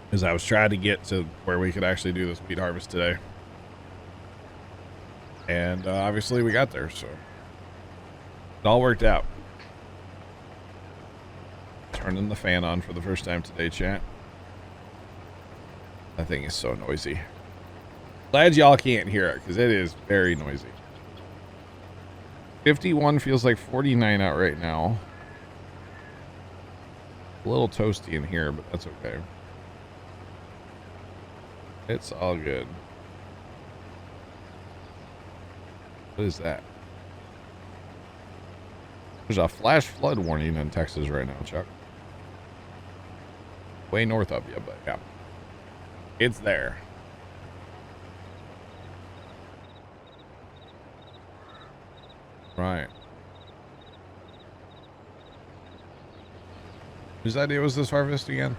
because I was trying to get to where we could actually do this wheat harvest today. And obviously we got there, so it all worked out. Turning the fan on for the first time today, chat. That thing is so noisy. Glad y'all can't hear it, because it is very noisy. 51 feels like 49 out right now. A little toasty in here, but that's okay. It's all good. What is that? There's a flash flood warning in Texas right now, Chuck. Way north of you, but yeah. It's there. Right. Whose idea was this harvest again?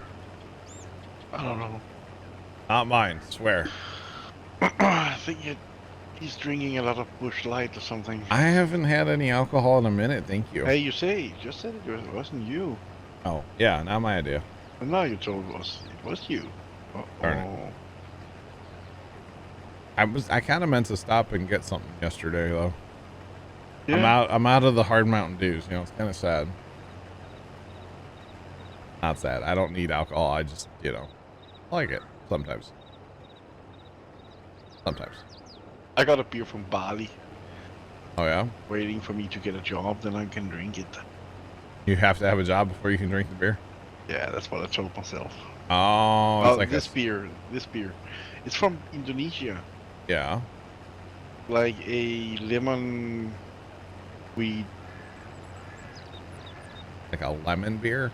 I don't know. Not mine, swear. I think he's drinking a lot of Busch Light or something. I haven't had any alcohol in a minute, thank you. Hey, you just said it wasn't you. Oh, yeah, not my idea. And now you told us it was you. Darn it. I kind of meant to stop and get something yesterday though. Yeah. I'm out of the hard Mountain Dews, you know, it's kind of sad. Not sad. I don't need alcohol. I just, you know, like it sometimes. Sometimes. I got a beer from Bali. Oh yeah? Waiting for me to get a job, then I can drink it. You have to have a job before you can drink the beer? Yeah, that's what I told myself. Oh, it's like this beer. It's from Indonesia. Yeah. Like a lemon weed. Like a lemon beer?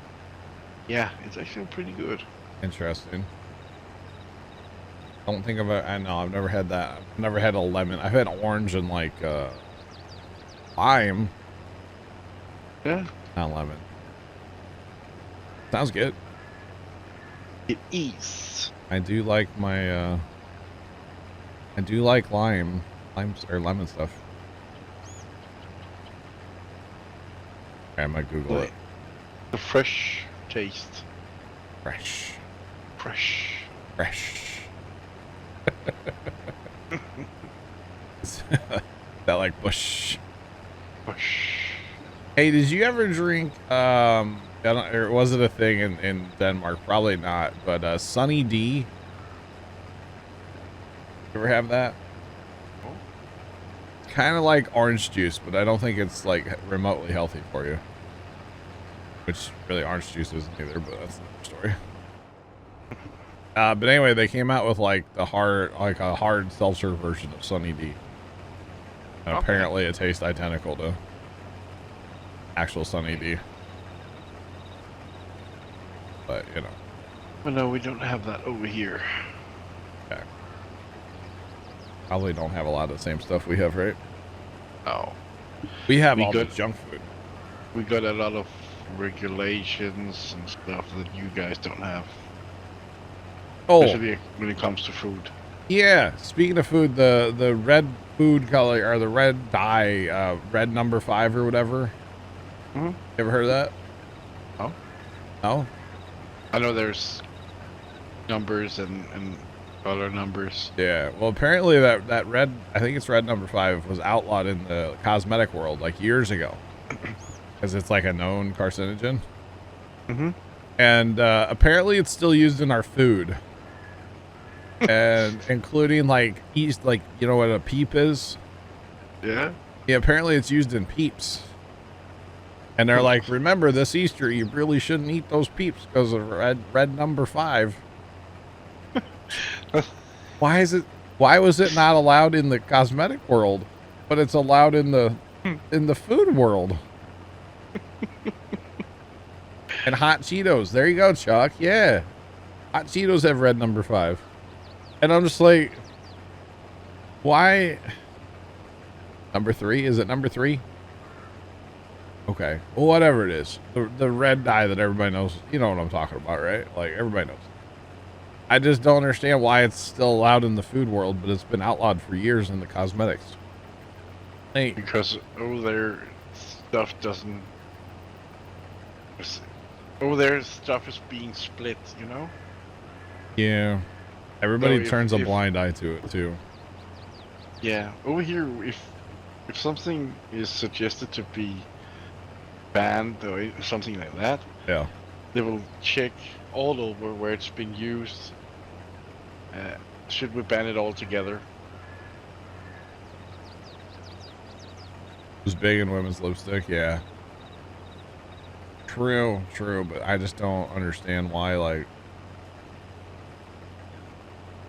Yeah, it's actually pretty good. Interesting. Don't think of it. I know I've never had that. I've never had a lemon. I've had orange and like lime. Yeah. Not lemon. Sounds good. It is. I do like my I do like limes or lemon stuff. Okay, I might Google it. The fresh taste. Fresh. Is that like Bush? Hey, did you ever drink or was it a thing in Denmark? Probably not, but Sunny D. You ever have that? It's kind of like orange juice, but I don't think it's like remotely healthy for you. Which really orange juice isn't either, but that's another story. But anyway, they came out with like a hard seltzer version of Sunny D. And apparently it tastes identical to actual Sunny D. But, you know. Well, no, we don't have that over here. Okay. probably don't have a lot of the same stuff we have, right? No. We have We all the got- junk food. We got a lot of regulations and stuff that you guys don't have. Oh, Especially when it comes to food. yeah. Speaking of food, the red food color or the red dye, red number 5 or whatever. Mhm. Ever heard of that? No. No? I know there's numbers and color numbers. Yeah. Well, apparently that red, I think it's red number 5, was outlawed in the cosmetic world like years ago. Because it's like a known carcinogen. Mm-hmm. And apparently it's still used in our food. And including like yeast, like, you know what a peep is? Yeah. Yeah, apparently it's used in peeps. And they're like, remember this Easter, you really shouldn't eat those peeps because of red number 5. Why was it not allowed in the cosmetic world, but it's allowed in the food world? And hot Cheetos. There you go, Chuck. Yeah. Hot Cheetos have red number 5. And I'm just like, why? Number 3? Is it number 3? Okay. Well, whatever it is. The red dye that everybody knows. You know what I'm talking about, right? Like, everybody knows. I just don't understand why it's still allowed in the food world, but it's been outlawed for years in the cosmetics. Hey, Because over there, stuff doesn't. Over there, stuff is being split. You know. yeah. Everybody So turns a if- blind eye to it, too. Yeah. Over here, if something is suggested to be banned or something like that, Yeah. they will check all over where it's been used. Should we ban it altogether? Who's big in women's lipstick? Yeah. True, but I just don't understand why, like,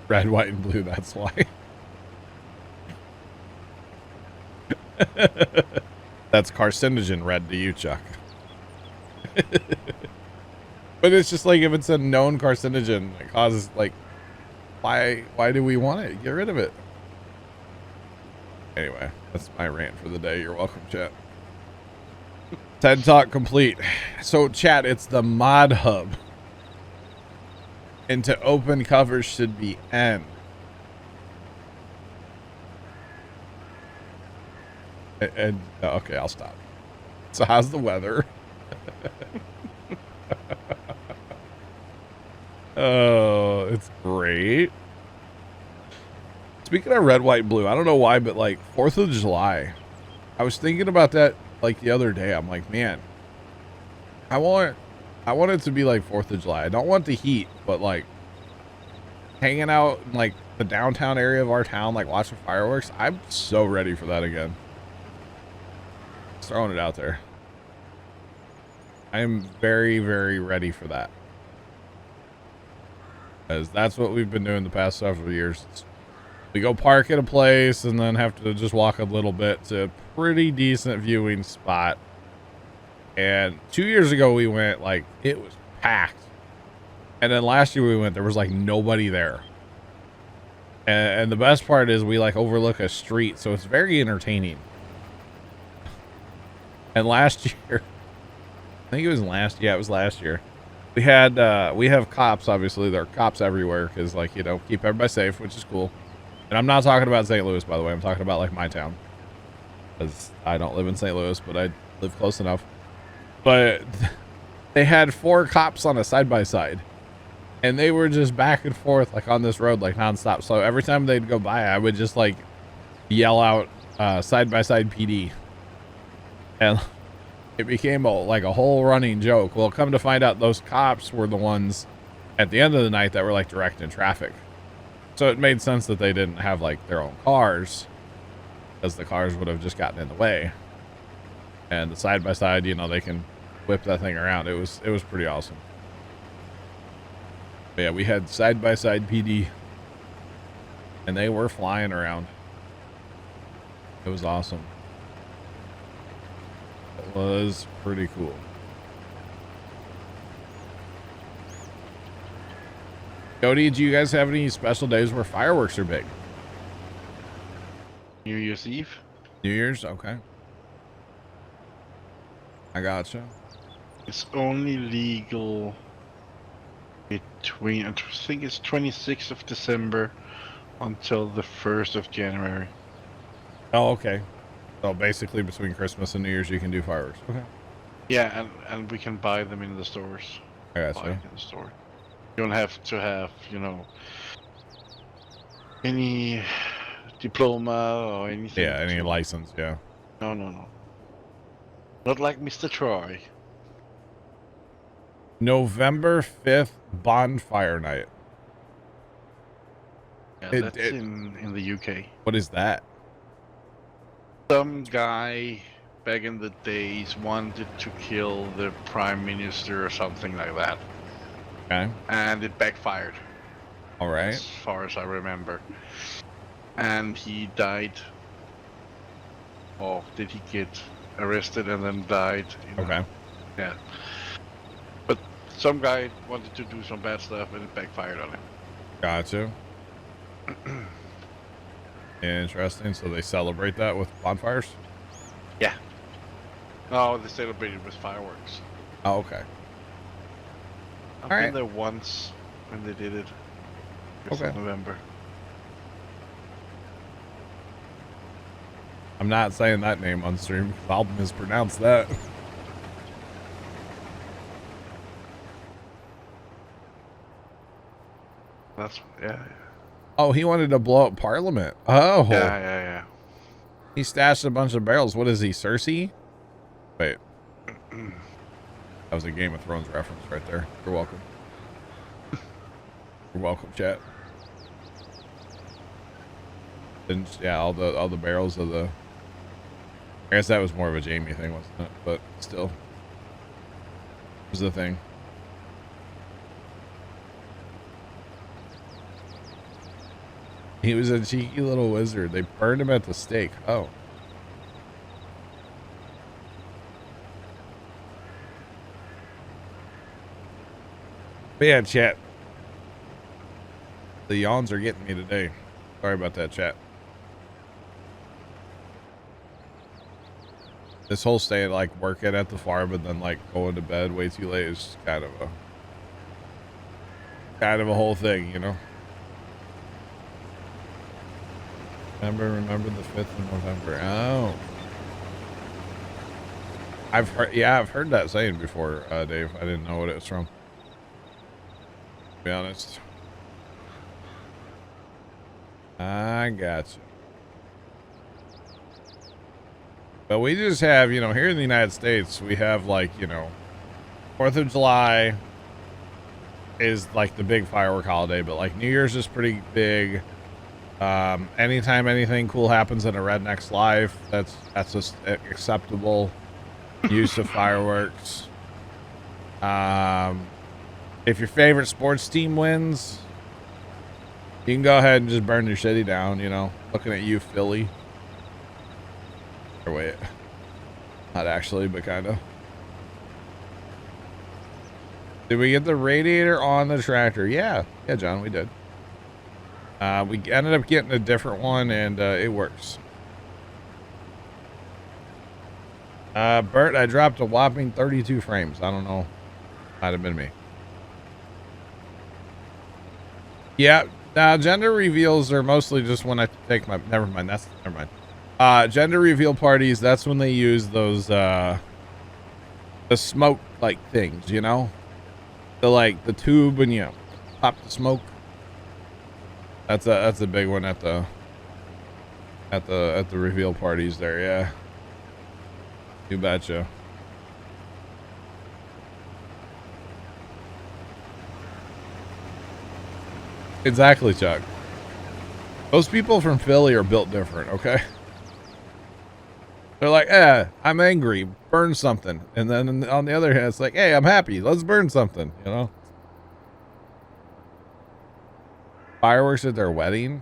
red, white, and blue, that's why. That's carcinogen red to you, Chuck. But it's just like, if it's a known carcinogen, it causes, like, why do we want it? Get rid of it. Anyway, that's my rant for the day. You're welcome, chat. TED Talk complete. So, chat, it's the mod hub. And to open covers should be N. And okay, I'll stop. So, how's the weather? Oh, it's great. Speaking of red, white, blue, I don't know why, but like 4th of July, I was thinking about that like the other day. I'm like, man, I want it to be like 4th of July. I don't want the heat, but like hanging out in like the downtown area of our town, like watching fireworks. I'm so ready for that again. Just throwing it out there. I am very, very ready for that. Because that's what we've been doing the past several years. We go park at a place and then have to just walk a little bit to a pretty decent viewing spot. And 2 years ago we went, like, it was packed. And then last year we went, there was like nobody there. And the best part is we like overlook a street, so it's very entertaining. And last year, I think it was it was last year. We have cops, obviously. There are cops everywhere because, like, you know, keep everybody safe, which is cool. And I'm not talking about St. Louis, by the way. I'm talking about, like, my town. Because I don't live in St. Louis, but I live close enough. But they had 4 cops on a side-by-side. And they were just back and forth, like, on this road, like, nonstop. So every time they'd go by, I would just, like, yell out side-by-side PD. And it became like a whole running joke. Well, come to find out, those cops were the ones at the end of the night that were like directing traffic. So it made sense that they didn't have like their own cars, because the cars would have just gotten in the way. And the side by side, you know, they can whip that thing around. It was pretty awesome. But yeah, we had side by side PD, and they were flying around. It was awesome. It was pretty cool. Cody, do you guys have any special days where fireworks are big? New Year's Eve. New Year's? Okay. I gotcha. It's only legal between, I think it's 26th of December until the 1st of January. Oh, okay. So basically between Christmas and New Year's you can do fireworks. Okay. Yeah, and we can buy them in the stores. I Buy gotcha. it in the store. You don't have to have, any diploma or anything. Yeah, any license, yeah. No, no, no. Not like Mr. Troy. November 5th, bonfire night. Yeah, that's in the UK. What is that? Some guy back in the days wanted to kill the prime minister or something like that. Okay. And it backfired. All right. As far as I remember. And he died. Or did he get arrested and then died? Okay. Yeah. But some guy wanted to do some bad stuff and it backfired on him. Gotcha. Interesting. So they celebrate that with bonfires? Yeah. No, they celebrated with fireworks. Oh, okay. I've All been right. there once when they did it. It's Okay. in November. I'm not saying that name on stream because I'll mispronounce that. That's yeah. Oh, he wanted to blow up Parliament. Oh. Yeah. He stashed a bunch of barrels. What is he, Cersei? Wait. That was a Game of Thrones reference right there. You're welcome. You're welcome, chat. And yeah, all the barrels of the. I guess that was more of a Jamie thing, wasn't it? But still, was the thing. He was a cheeky little wizard. They burned him at the stake. Oh. But yeah, chat. The yawns are getting me today. Sorry about that, chat. This whole stay like working at the farm and then like going to bed way too late is kind of a whole thing, you know. Remember the 5th of November. Oh. I've heard that saying before, Dave. I didn't know what it was from. To be honest. I gotcha. But we just have, you know, here in the United States, we have like, you know, 4th of July is like the big firework holiday, but like New Year's is pretty big. Anytime anything cool happens in a redneck's life, that's just acceptable use of fireworks. If your favorite sports team wins, you can go ahead and just burn your city down, you know. Looking at you, Philly. Or wait. Not actually, but kind of. Did we get the radiator on the tractor? Yeah, John, we did. We ended up getting a different one, and it works. Bert, I dropped a whopping 32 frames. I don't know. Might have been me. Yeah, gender reveals are mostly just when I take my... Never mind. Gender reveal parties, that's when they use those, the smoke, like, things, you know? The tube and you pop the smoke. That's a big one at the reveal parties there, yeah. You betcha. Exactly, Chuck. Those people from Philly are built different, okay? They're like, I'm angry, burn something. And then on the other hand, it's like, hey, I'm happy, let's burn something, you know? Fireworks at their wedding?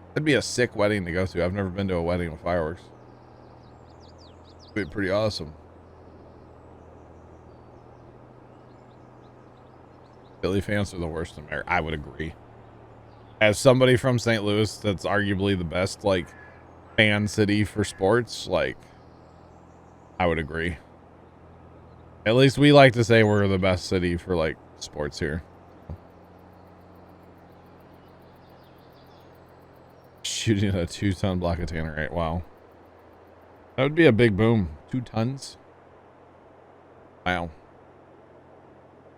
That'd be a sick wedding to go to. I've never been to a wedding with fireworks. It'd be pretty awesome. Philly fans are the worst in America. I would agree. As somebody from St. Louis, that's arguably the best, like, fan city for sports, like, I would agree. At least we like to say we're the best city for, like, sports here. Shooting a 2-ton block of tannerite. Wow. That would be a big boom. 2 tons. Wow.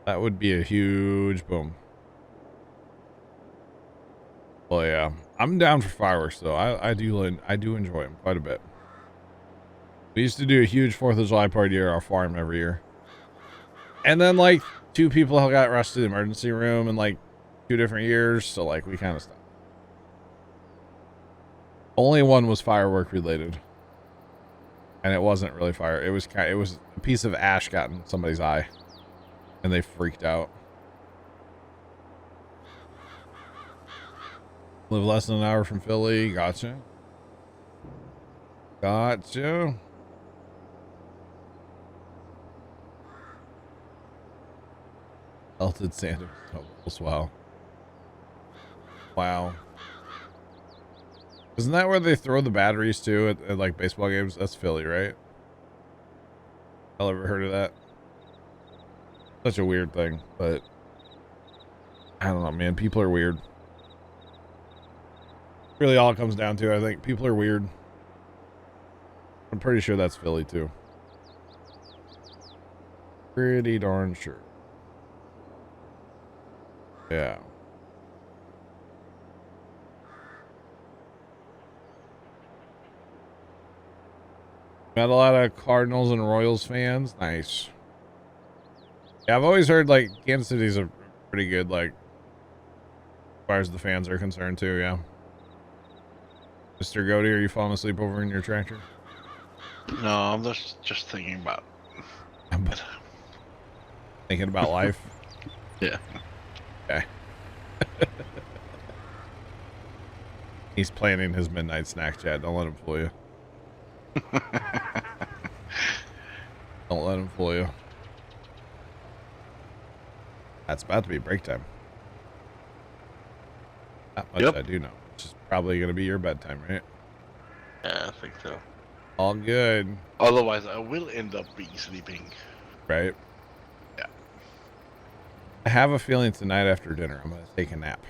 That would be a huge boom. Well, yeah. I'm down for fireworks, though. I do enjoy them quite a bit. We used to do a huge 4th of July party at our farm every year. And then, like, 2 people got rushed to the emergency room in, like, 2 different years. So, like, we kind of stopped. Only one was firework related. And it wasn't really fire. It was a piece of ash got in somebody's eye. And they freaked out. Live less than an hour from Philly. Gotcha. Gotcha. Melted sand of snowballs. Wow. Wow. Isn't that where they throw the batteries too at like baseball games? That's Philly, right? Y'all ever heard of that? Such a weird thing, but I don't know, man. People are weird. Really all it comes down to, I think. People are weird. I'm pretty sure that's Philly too. Pretty darn sure. Yeah. Met a lot of Cardinals and Royals fans. Nice. Yeah, I've always heard like Kansas City's a pretty good, like, as far as the fans are concerned too. Yeah. Mr. Goaty, are you falling asleep over in your tractor? No, I'm just thinking about. Thinking about life. Yeah. Okay. He's planning his midnight snack, Chad. Don't let him fool you. Don't let him fool you. That's about to be break time. Not much I do know. Which is probably going to be your bedtime, right? Yeah, I think so. All good. Otherwise, I will end up being sleeping. Right? Yeah. I have a feeling tonight after dinner I'm going to take a nap.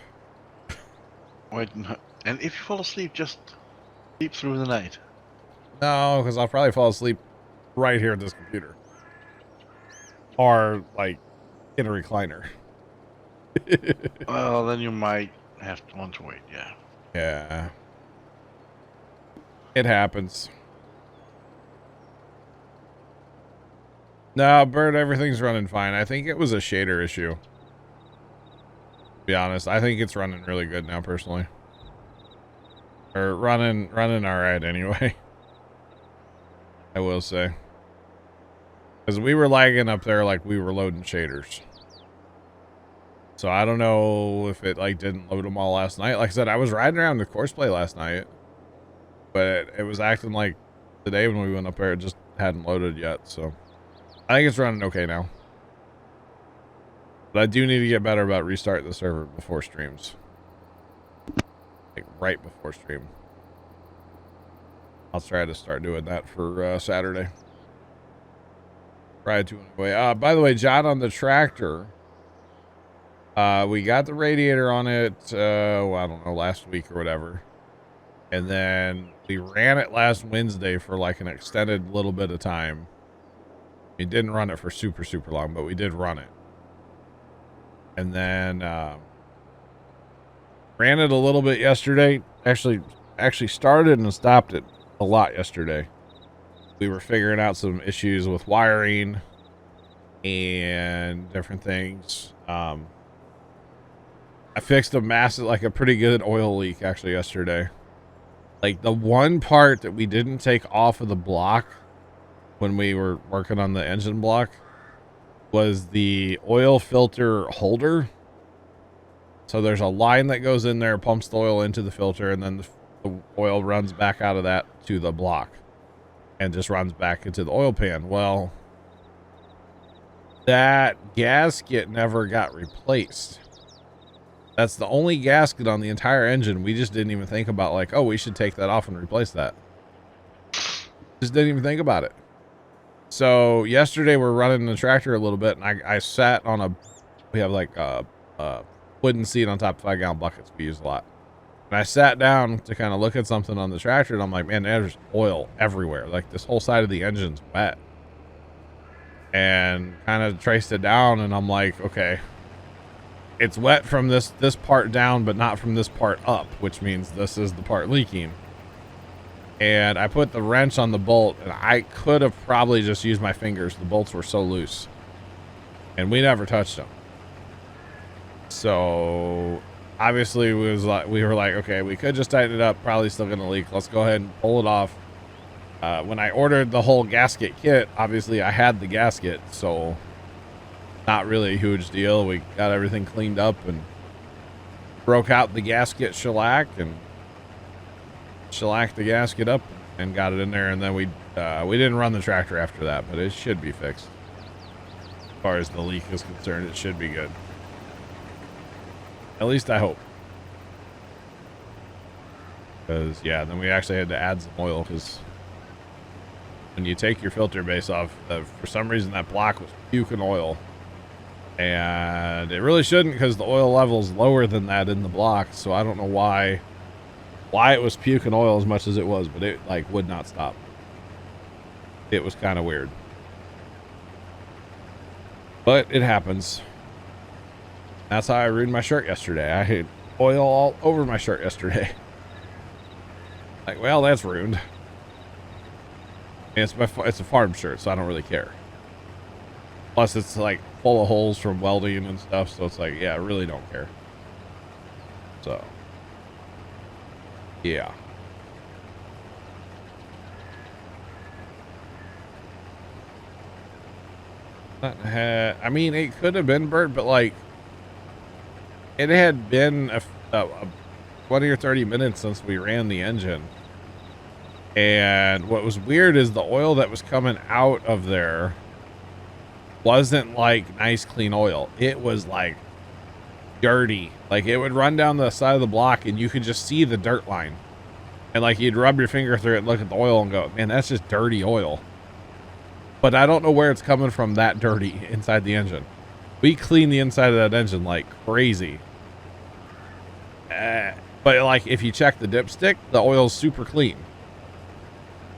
Wait, and if you fall asleep, just sleep through the night. No, because I'll probably fall asleep right here at this computer. Or, like, in a recliner. Well, then you might have to want to wait, yeah. Yeah. It happens. No, Bert, everything's running fine. I think it was a shader issue. To be honest, I think it's running really good now, personally. Or running alright anyway. I will say. Because we were lagging up there like we were loading shaders. So I don't know if it like didn't load them all last night. Like I said, I was riding around the course play last night. But it was acting like today when we went up there, it just hadn't loaded yet. So I think it's running okay now. But I do need to get better about restarting the server before streams. Like right before stream. I'll try to start doing that for Saturday. Try to anyway. By the way, John, on the tractor, we got the radiator on it, well, I don't know, last week or whatever. And then we ran it last Wednesday for like an extended little bit of time. We didn't run it for super, super long, but we did run it. And then ran it a little bit yesterday. Actually started and stopped it a lot yesterday. We were figuring out some issues with wiring and different things. I fixed a pretty good oil leak actually yesterday. Like the one part that we didn't take off of the block when we were working on the engine block was the oil filter holder. So there's a line that goes in there, pumps the oil into the filter, and then the oil runs back out of that to the block and just runs back into the oil pan. Well, that gasket never got replaced. That's the only gasket on the entire engine. We just didn't even think about like, oh, we should take that off and replace that. Just didn't even think about it. So yesterday we're running the tractor a little bit, and I sat on a, we have like a wooden seat on top of 5-gallon buckets we use a lot. And I sat down to kind of look at something on the tractor, and I'm like, man, there's oil everywhere. Like this whole side of the engine's wet. And kind of traced it down, and I'm like, okay, it's wet from this part down, but not from this part up, which means this is the part leaking. And I put the wrench on the bolt, and I could have probably just used my fingers. The bolts were so loose, and we never touched them. So obviously we were like, okay, we could just tighten it up. Probably still gonna leak. Let's go ahead and pull it off. When I ordered the whole gasket kit, obviously I had the gasket, so not really a huge deal. We got everything cleaned up and broke out the gasket shellac and shellacked the gasket up and got it in there. And then we didn't run the tractor after that, but it should be fixed. As far as the leak is concerned, it should be good. At least I hope. Because, yeah, then we actually had to add some oil because when you take your filter base off, for some reason that block was puking oil. And it really shouldn't, because the oil level's lower than that in the block. So I don't know why it was puking oil as much as it was, but it like would not stop. It was kind of weird. But it happens. That's how I ruined my shirt yesterday. I had oil all over my shirt yesterday. Like, well, that's ruined. And it's a farm shirt, so I don't really care. Plus, it's like full of holes from welding and stuff, so it's like, yeah, I really don't care. So, yeah. I mean, it could have been burnt, but like, it had been a 20 or 30 minutes since we ran the engine. And what was weird is the oil that was coming out of there wasn't like nice clean oil. It was like dirty. Like it would run down the side of the block and you could just see the dirt line. And like you'd rub your finger through it and look at the oil and go, man, that's just dirty oil. But I don't know where it's coming from that dirty inside the engine. We clean the inside of that engine like crazy. But like if you check the dipstick, the oil's super clean.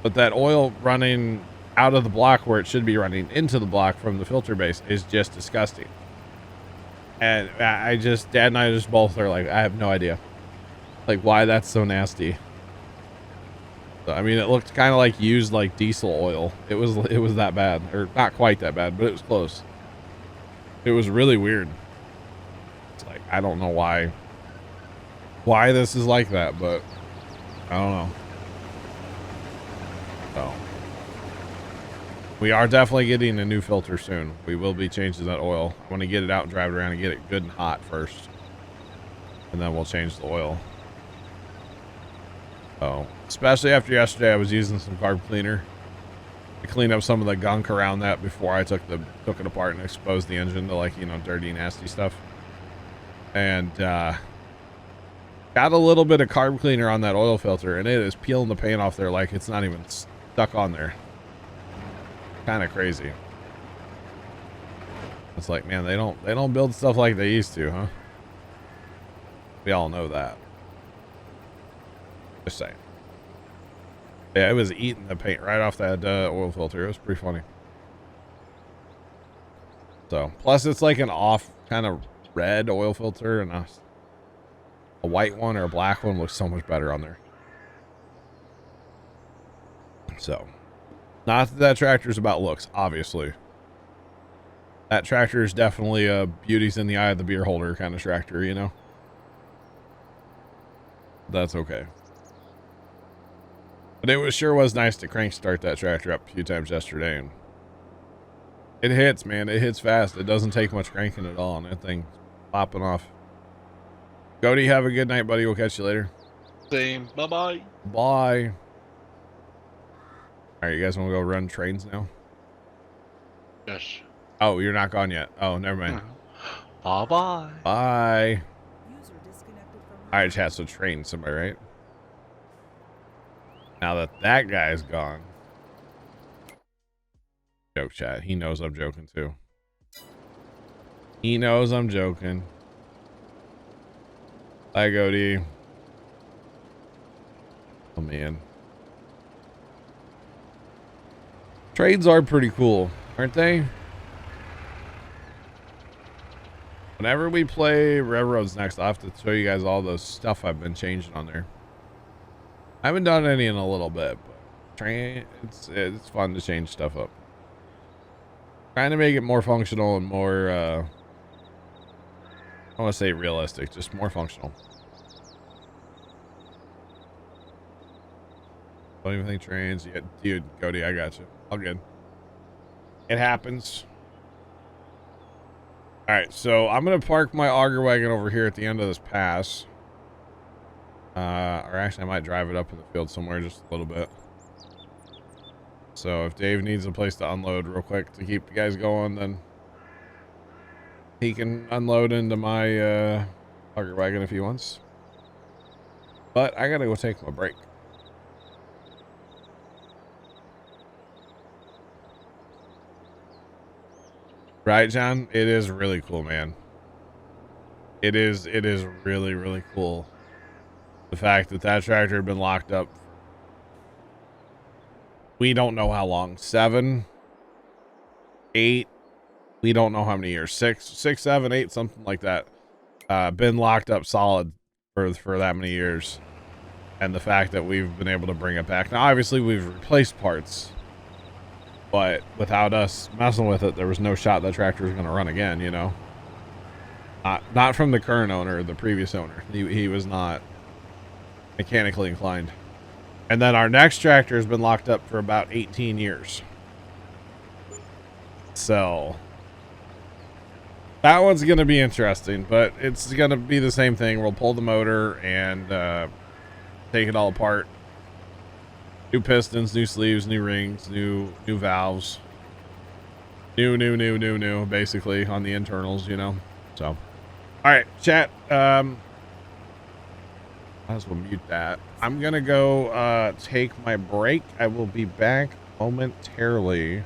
But that oil running out of the block where it should be running into the block from the filter base is just disgusting. And Dad and I just both are like, I have no idea. Like why that's so nasty. So, I mean, it looked kind of like used like diesel oil. It was that bad, or not quite that bad, but it was close. It was really weird. It's like, I don't know why this is like that, but I don't know. So we are definitely getting a new filter soon. We will be changing that oil. I want to get it out and drive it around and get it good and hot first, and then we'll change the oil. So, especially after yesterday, I was using some carb cleaner to clean up some of the gunk around that before I took it apart and exposed the engine to like, you know, dirty, nasty stuff. And got a little bit of carb cleaner on that oil filter, and it is peeling the paint off there like it's not even stuck on there. Kind of crazy. It's like, man, they don't build stuff like they used to, huh? We all know that. Just saying. Yeah, it was eating the paint right off that oil filter. It was pretty funny. So, plus it's like an off kind of red oil filter, and a white one or a black one looks so much better on there. So, not that tractor's about looks, obviously. That tractor is definitely a beauty's in the eye of the beer holder kind of tractor, you know? That's okay. But it sure was nice to crank start that tractor up a few times yesterday, and it hits, man. It hits fast. It doesn't take much cranking at all, and that thing's popping off. Cody, have a good night, buddy. We'll catch you later. Same. Bye-bye. Bye. All right, you guys want to go run trains now? Yes. Oh, you're not gone yet. Oh, never mind. Bye-bye. Bye. All right, chat. So train somebody, right? Now that guy's gone, Joke, chat. He knows I'm joking too. He knows I'm joking. Hi, Goody. Oh, man. Trades are pretty cool, aren't they? Whenever we play Railroads next, I'll have to show you guys all the stuff I've been changing on there. I haven't done any in a little bit, but it's fun to change stuff up. Trying to make it more functional and more, I want to say realistic, just more functional. Don't even think trains yet. Dude, Cody, I got you. All good. It happens. All right, so I'm going to park my auger wagon over here at the end of this pass. Or actually, I might drive it up in the field somewhere just a little bit. So if Dave needs a place to unload real quick to keep the guys going, then he can unload into my auger wagon if he wants. But I got to go take my break. Right, John? It is really cool, man. It is really, really cool. The fact that that tractor had been locked up. We don't know how long. 7, 8. We don't know how many years. 6, 7, 8, something like that. Been locked up solid for that many years. And the fact that we've been able to bring it back. Now, obviously, we've replaced parts. But without us messing with it, there was no shot that tractor was going to run again, you know? Not from the current owner, the previous owner. He was not mechanically inclined. And then our next tractor has been locked up for about 18 years. So that one's going to be interesting, but it's going to be the same thing. We'll pull the motor and take it all apart. New pistons, new sleeves, new rings, new valves. New, basically, on the internals, you know? So, all right, chat. Might as well mute that. I'm going to go take my break. I will be back momentarily.